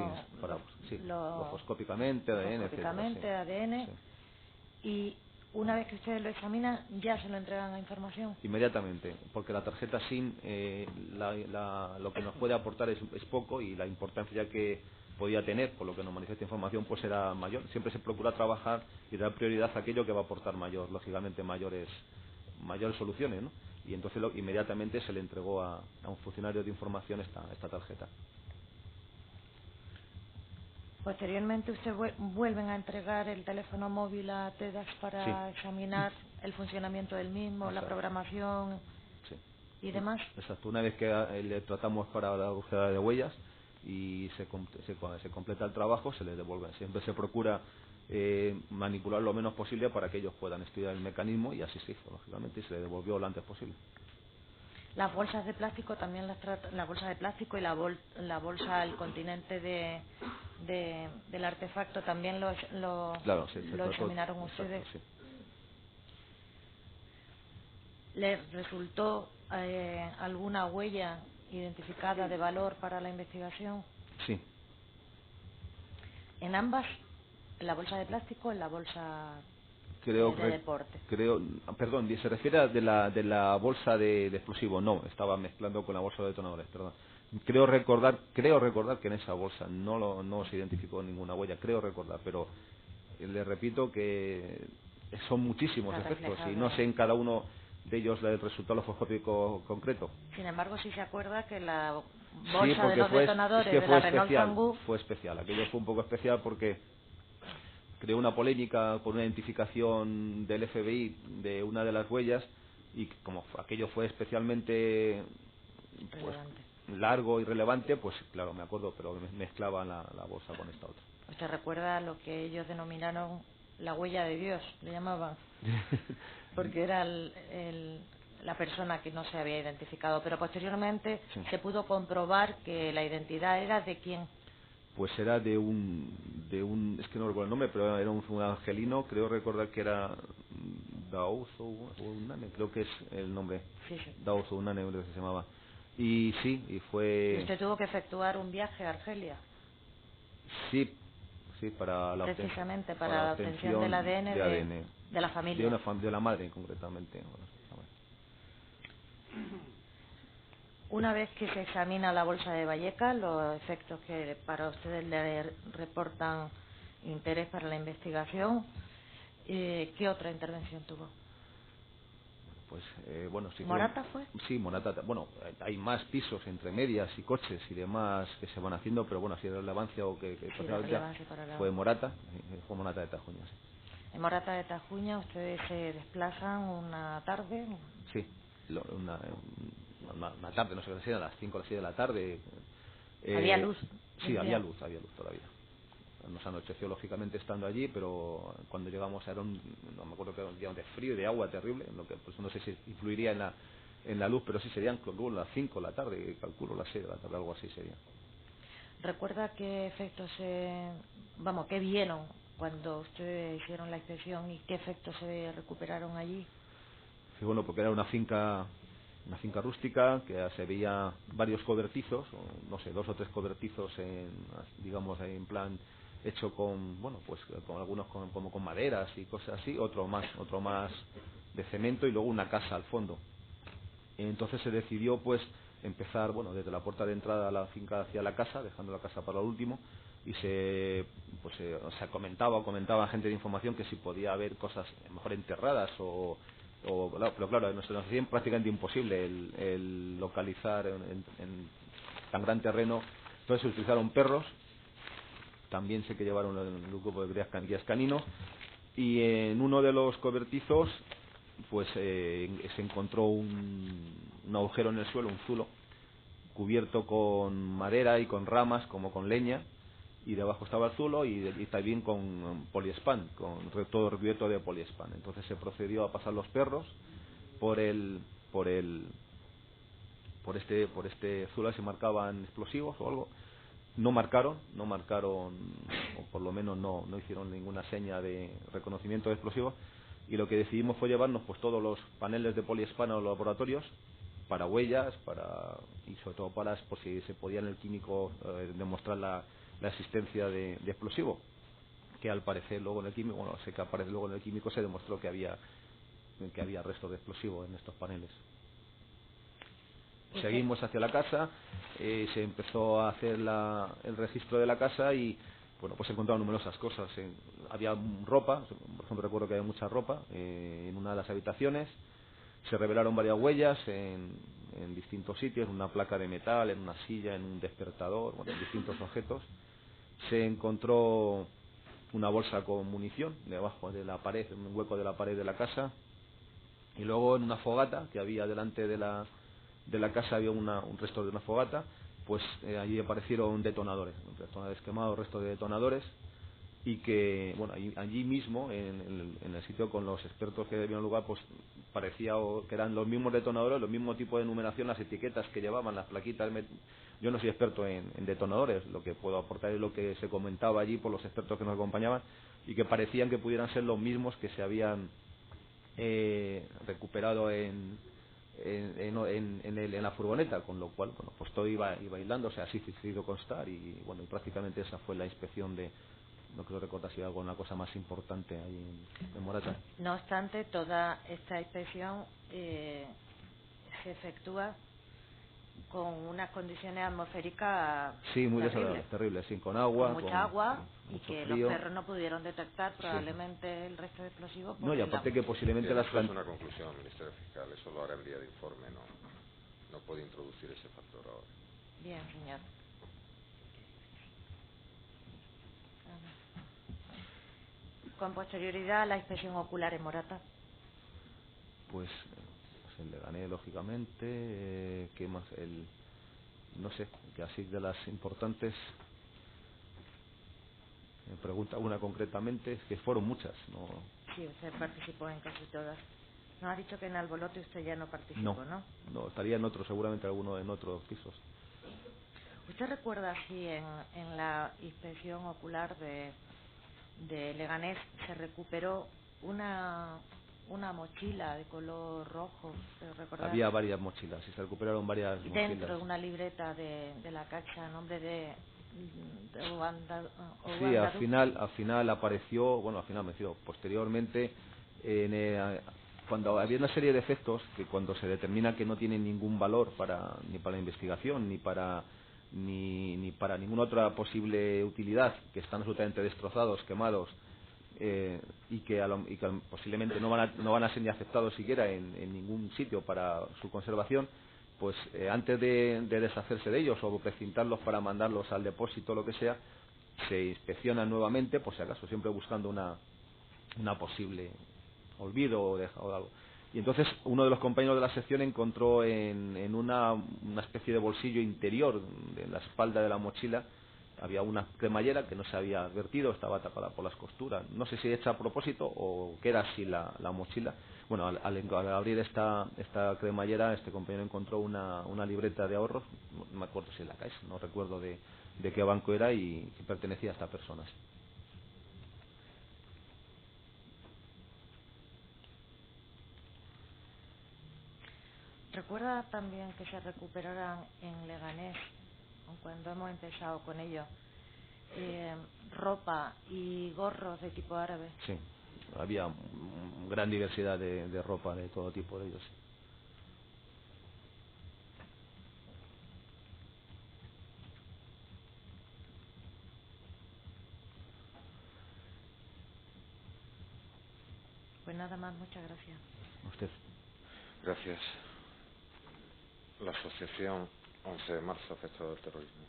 Sí, logoscópicamente, ADN, etcétera, ADN. Sí. Y una vez que ustedes lo examinan, ¿ya se lo entregan a información? Inmediatamente, porque la tarjeta SIM lo que nos puede aportar es poco, y la importancia que podía tener, por lo que nos manifiesta información, pues era mayor. Siempre se procura trabajar y dar prioridad a aquello que va a aportar lógicamente mayores mayores soluciones, ¿no? Y entonces inmediatamente se le entregó a un funcionario de información esta tarjeta. Posteriormente, ¿usted vuelven a entregar el teléfono móvil a TEDx para examinar el funcionamiento del mismo, la programación y demás? Exacto. Una vez que le tratamos para la búsqueda de huellas y se completa el trabajo, se le devuelve. Siempre se procura manipular lo menos posible para que ellos puedan estudiar el mecanismo, y así se hizo, lógicamente, y se le devolvió lo antes posible. Las bolsas de plástico también la bolsa de plástico y la bolsa, el continente del artefacto también lo examinaron ustedes. Exacto, sí. ¿Les resultó alguna huella identificada de valor para la investigación? Sí. ¿En ambas? ¿En la bolsa de plástico o en la bolsa de deporte? Perdón, ¿se refiere de la bolsa de explosivo? No, estaba mezclando con la bolsa de detonadores, perdón. Creo recordar que en esa bolsa no se identificó ninguna huella, creo recordar, pero le repito que son muchísimos efectos y no sé en cada uno de ellos el resultado fosfórico concreto. Sin embargo, sí se acuerda que la bolsa de los detonadores de la Renault Kangoo fue especial. Aquello fue un poco especial porque creó una polémica por una identificación del FBI de una de las huellas, y como aquello fue especialmente largo y relevante, pues claro, me acuerdo, pero mezclaban la bolsa con esta otra. ¿Usted recuerda lo que ellos denominaron la huella de Dios? Le llamaban. Porque era la persona que no se había identificado, pero posteriormente se pudo comprobar que la identidad era de quién. Pues era de un es que no recuerdo el nombre, pero era un angelino, creo recordar que era Daouz o Unane, creo que es el nombre. Sí. Daouz o Unane, creo que se llamaba. Y sí, y fue... ¿Y usted tuvo que efectuar un viaje a Argelia? Sí, para la precisamente para la obtención del ADN de la familia. De la madre, concretamente. Una vez que se examina la bolsa de Vallecas, los efectos que para ustedes le reportan interés para la investigación, ¿qué otra intervención tuvo? Pues bueno, sí. ¿Morata fue? Sí, Morata. Bueno, hay más pisos entre medias y coches y demás que se van haciendo, pero bueno, así de relevancia o que fue Morata de Tajuña. Sí. En Morata de Tajuña ustedes se desplazan una tarde. Sí, una tarde, no sé qué sea, a las 5 o las 6 de la tarde. ¿Había luz? Sí, había luz todavía. Nos anocheció lógicamente estando allí, pero cuando llegamos no me acuerdo que era un día de frío y de agua terrible, lo que pues no sé si influiría en la luz, pero sí serían las 5 de la tarde, calculo las 6 de la tarde, algo así sería. ¿Recuerda qué efectos qué vieron cuando ustedes hicieron la inspección y qué efectos se recuperaron allí? Sí, bueno, porque era una finca rústica que se veía varios cobertizos, no sé, 2 o 3 cobertizos digamos en plan hecho con algunos como con maderas y cosas así, otro más de cemento, y luego una casa al fondo. Entonces se decidió pues empezar desde la puerta de entrada a la finca hacia la casa, dejando la casa para lo último, y comentaba gente de información que si podía haber cosas mejor enterradas pero claro, nos hacía prácticamente imposible el localizar en tan gran terreno. Entonces se utilizaron perros, también sé que llevaron el grupo de guías caninos, y en uno de los cobertizos pues se encontró un agujero en el suelo, un zulo, cubierto con madera y con ramas, como con leña, y debajo estaba el zulo y también con poliespan, con todo recubierto de poliespan. Entonces se procedió a pasar los perros por este zulo, si marcaban explosivos o algo. No marcaron, o por lo menos no hicieron ninguna seña de reconocimiento de explosivos, y lo que decidimos fue llevarnos pues todos los paneles de poliespan a los laboratorios para huellas, y sobre todo por si se podía en el químico demostrar la existencia de explosivo, que al parecer luego en el químico, se demostró que había restos de explosivo en estos paneles. Seguimos hacia la casa, se empezó a hacer el registro de la casa y pues se encontraron numerosas cosas. Había ropa, por ejemplo recuerdo que había mucha ropa en una de las habitaciones, Se revelaron varias huellas en distintos sitios, en una placa de metal, en una silla, en un despertador, bueno, en distintos objetos. Se encontró una bolsa con munición debajo de la pared, en un hueco de la pared de la casa, y luego en una fogata que había delante de la casa había un resto de una fogata, pues allí aparecieron detonadores quemados, restos de detonadores, y que bueno, allí mismo en el sitio, con los expertos que vieron lugar, pues parecía que eran los mismos detonadores, los mismos tipos de numeración, las etiquetas que llevaban, las plaquitas. Yo no soy experto en detonadores, lo que puedo aportar es lo que se comentaba allí por los expertos que nos acompañaban, y que parecían que pudieran ser los mismos que se habían recuperado en la furgoneta, con lo cual bueno, pues todo iba hilando, o sea, así se hizo constar, y bueno, y prácticamente esa fue la inspección de... No creo recordar si hay alguna cosa más importante ahí en Morata. No obstante, toda esta inspección se efectúa con unas condiciones atmosféricas muy desagradables, terribles, sí, con agua, con mucha agua, y que frío. Los perros no pudieron detectar probablemente el resto de explosivos. No, y aparte que posiblemente las plantas... Es una conclusión, Ministerio Fiscal, eso lo hará en vía de informe, no puede introducir ese factor ahora. Bien, señor. Con posterioridad a la inspección ocular en Morata. Pues en Leganés, lógicamente, ¿qué más? No sé, que así de las importantes, me pregunta una concretamente, es que fueron muchas, ¿no? Sí, usted participó en casi todas. Nos ha dicho que en Albolote usted ya no participó, ¿no? No, estaría en otro, seguramente alguno en otros pisos. ¿Usted recuerda si en la inspección ocular de Leganés se recuperó una mochila de color rojo? Había varias mochilas, y se recuperaron varias mochilas. Dentro de una libreta de la Caixa, a nombre de Sí, al final apareció, posteriormente, cuando había una serie de efectos que cuando se determina que no tienen ningún valor ni para la investigación, ni para ninguna otra posible utilidad, que están absolutamente destrozados, quemados, y que posiblemente no van a ser ni aceptados siquiera en ningún sitio para su conservación, pues antes de deshacerse de ellos o precintarlos para mandarlos al depósito o lo que sea, se inspeccionan nuevamente, por si acaso, siempre buscando una posible olvido o algo. Y entonces uno de los compañeros de la sección encontró en una especie de bolsillo interior en la espalda de la mochila, había una cremallera que no se había vertido, estaba tapada por las costuras, no sé si hecha a propósito o que era así la mochila. Bueno, al abrir esta cremallera, este compañero encontró una libreta de ahorros, no me acuerdo si en la Caixa, no recuerdo de qué banco era, y que pertenecía a esta persona. ¿Recuerda también que se recuperaran en Leganés, cuando hemos empezado con ello, ropa y gorros de tipo árabe? Sí, había gran diversidad de ropa de todo tipo de ellos. Pues nada más, muchas gracias. A usted. Gracias. La asociación 11 de marzo afectada del terrorismo.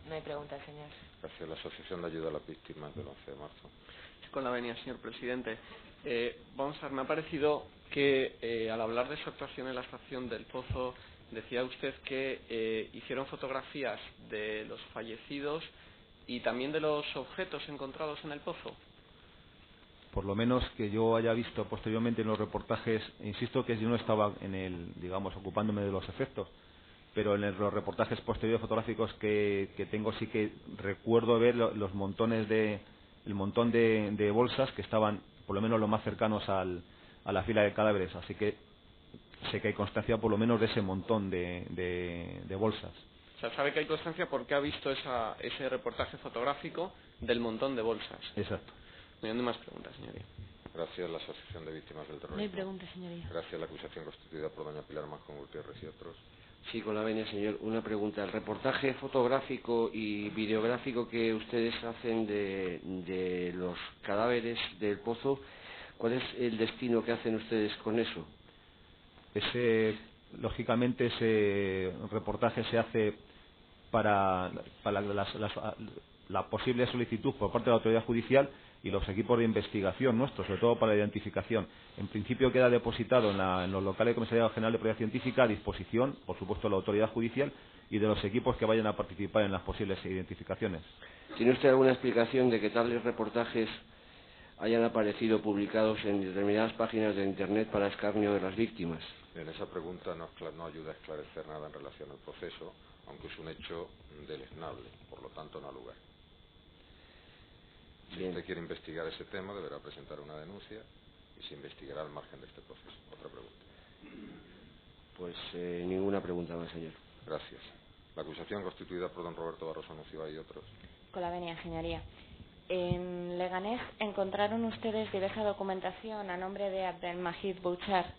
No hay pregunta, señor. Gracias. La asociación de ayuda a las víctimas del 11 de marzo. Con la venia, señor presidente. Vamos a ver, me ha parecido que al hablar de su actuación en la estación del Pozo, decía usted que hicieron fotografías de los fallecidos y también de los objetos encontrados en el pozo. Por lo menos que yo haya visto posteriormente en los reportajes, insisto que yo no estaba ocupándome de los efectos, pero en los reportajes posteriores fotográficos que tengo, sí que recuerdo ver el montón de bolsas que estaban por lo menos lo más cercanos a la fila de cadáveres, así que sé que hay constancia por lo menos de ese montón de bolsas. O sea, sabe que hay constancia porque ha visto ese reportaje fotográfico del montón de bolsas. Exacto. No hay más preguntas, señoría. Gracias. La Asociación de Víctimas del Terrorismo. No hay preguntas, señoría. Gracias. La acusación constituida por doña Pilar Mascón Gutiérrez y otros. Sí, con la venia, señor. Una pregunta. El reportaje fotográfico y videográfico que ustedes hacen de los cadáveres del Pozo, ¿cuál es el destino que hacen ustedes con eso? Lógicamente, ese reportaje se hace para la posible solicitud por parte de la autoridad judicial y los equipos de investigación nuestros, sobre todo para la identificación. En principio queda depositado en los locales del Comisariado General de Policía Científica a disposición, por supuesto, de la autoridad judicial y de los equipos que vayan a participar en las posibles identificaciones. ¿Tiene usted alguna explicación de que tales reportajes hayan aparecido publicados en determinadas páginas de Internet para escarnio de las víctimas? En esa pregunta no ayuda a esclarecer nada en relación al proceso, aunque es un hecho deleznable, por lo tanto no ha lugar. Si usted quiere investigar ese tema, deberá presentar una denuncia y se investigará al margen de este proceso. Otra pregunta. Pues ninguna pregunta más, señor. Gracias. La acusación constituida por don Roberto Barroso Nucía y otros. Con la venia, señoría. En Leganés encontraron ustedes diversa documentación a nombre de Abdelmajid Bouchar.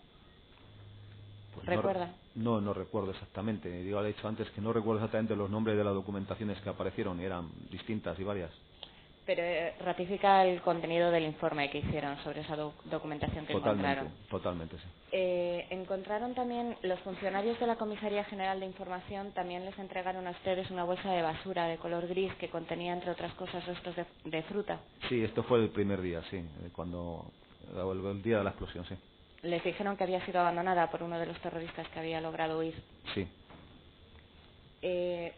Pues ¿Recuerda? No recuerdo exactamente. Digo, le he dicho antes que no recuerdo exactamente los nombres de las documentaciones que aparecieron. Eran distintas y varias. Pero ratifica el contenido del informe que hicieron sobre esa documentación que encontraron. Totalmente, sí. Encontraron también, los funcionarios de la Comisaría General de Información también les entregaron a ustedes una bolsa de basura de color gris que contenía, entre otras cosas, restos de fruta. Sí, esto fue el primer día, sí, el día de la explosión, sí. Les dijeron que había sido abandonada por uno de los terroristas que había logrado huir. Sí.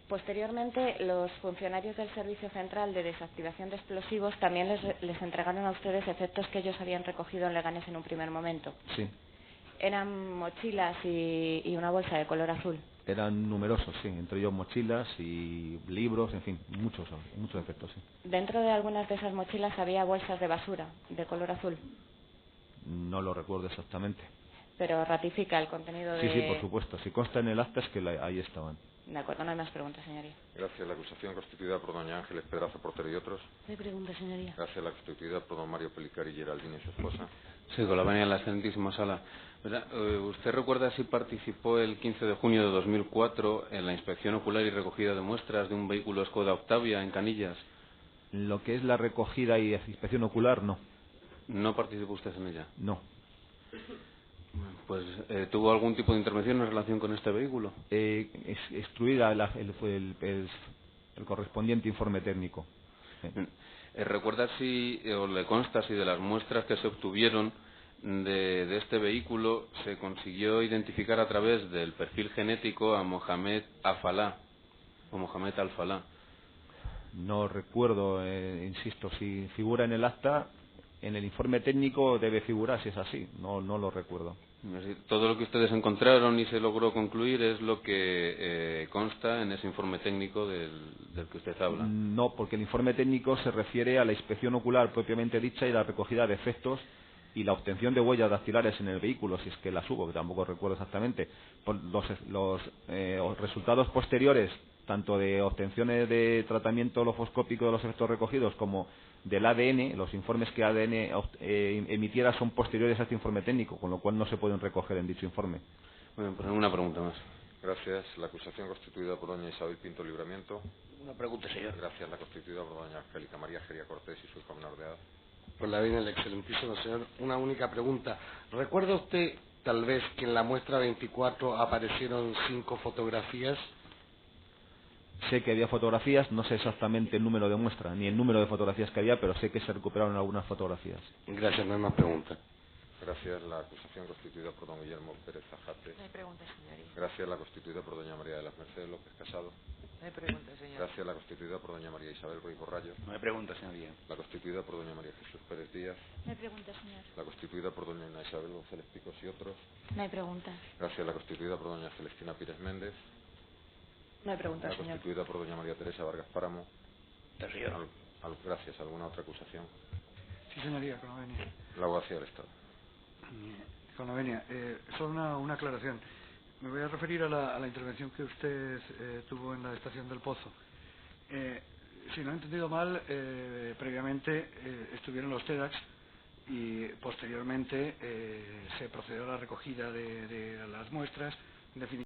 Posteriormente, los funcionarios del Servicio Central de Desactivación de Explosivos también les entregaron a ustedes efectos que ellos habían recogido en Leganés en un primer momento. Sí. Eran mochilas y una bolsa de color azul. Eran numerosos, sí, entre ellos mochilas y libros, en fin, muchos efectos, sí. Dentro de algunas de esas mochilas había bolsas de basura de color azul. No lo recuerdo exactamente. Pero ratifica el contenido de... Sí, por supuesto. Si consta en el acta es que ahí estaban. De acuerdo, no hay más preguntas, señoría. Gracias. La acusación constituida por doña Ángeles Pedraza Portero y otros. No hay preguntas, señoría. Gracias. La constituida por don Mario Pelicari Geraldini y su esposa. Sí, con la venia en la excelentísima sala. ¿Usted recuerda si participó el 15 de junio de 2004 en la inspección ocular y recogida de muestras de un vehículo Skoda Octavia en Canillas? Lo que es la recogida y inspección ocular, no. ¿No participó usted en ella? No. Pues, ¿tuvo algún tipo de intervención en relación con este vehículo? Instruida el correspondiente informe técnico. ¿Recuerda si, o le consta si de las muestras que se obtuvieron de este vehículo se consiguió identificar a través del perfil genético a Mohamed Al-Falah? No recuerdo, insisto, si figura en el acta, en el informe técnico debe figurar si es así, no lo recuerdo. Todo lo que ustedes encontraron y se logró concluir es lo que consta en ese informe técnico del que usted habla. No, porque el informe técnico se refiere a la inspección ocular propiamente dicha y la recogida de efectos y la obtención de huellas dactilares en el vehículo, si es que las hubo, que tampoco recuerdo exactamente. Los resultados posteriores, tanto de obtenciones de tratamiento lofoscópico de los efectos recogidos como del ADN, los informes que ADN emitiera son posteriores a este informe técnico, con lo cual no se pueden recoger en dicho informe. Bueno, pues una pregunta más. Gracias. La acusación constituida por doña Isabel Pinto Libramiento. Una pregunta, señor. Gracias. La constituida por doña Angélica María Geria Cortés y su hija menor de edad. Por la venia del excelentísimo señor, una única pregunta. ¿Recuerda usted, tal vez, que en la muestra 24 aparecieron 5 fotografías? Sé que había fotografías, no sé exactamente el número de muestra, ni el número de fotografías que había, pero sé que se recuperaron algunas fotografías. Gracias, no hay más preguntas. Gracias. La acusación constituida por don Guillermo Pérez Zajate. No hay preguntas, señoría. Gracias. La constituida por doña María de las Mercedes López Casado. No hay preguntas, señor. Gracias. La constituida por doña María Isabel Ruiz Borrallo. No hay preguntas, señoría. La constituida por doña María Jesús Pérez Díaz. No hay preguntas, señor. La constituida por doña Ana Isabel González Picos y otros. No hay preguntas. Gracias. La constituida por doña Celestina Pírez Méndez. No hay preguntas, La señor. constituida por doña María Teresa Vargas Páramo. Señor. Gracias. ¿Alguna otra acusación? Sí, señoría, con la venia. La abogacía del Estado. Con la venia. Solo una aclaración. Me voy a referir a la intervención que usted tuvo en la estación del Pozo. Si no he entendido mal, previamente estuvieron los TEDx y posteriormente se procedió a la recogida de las muestras. En definitiva,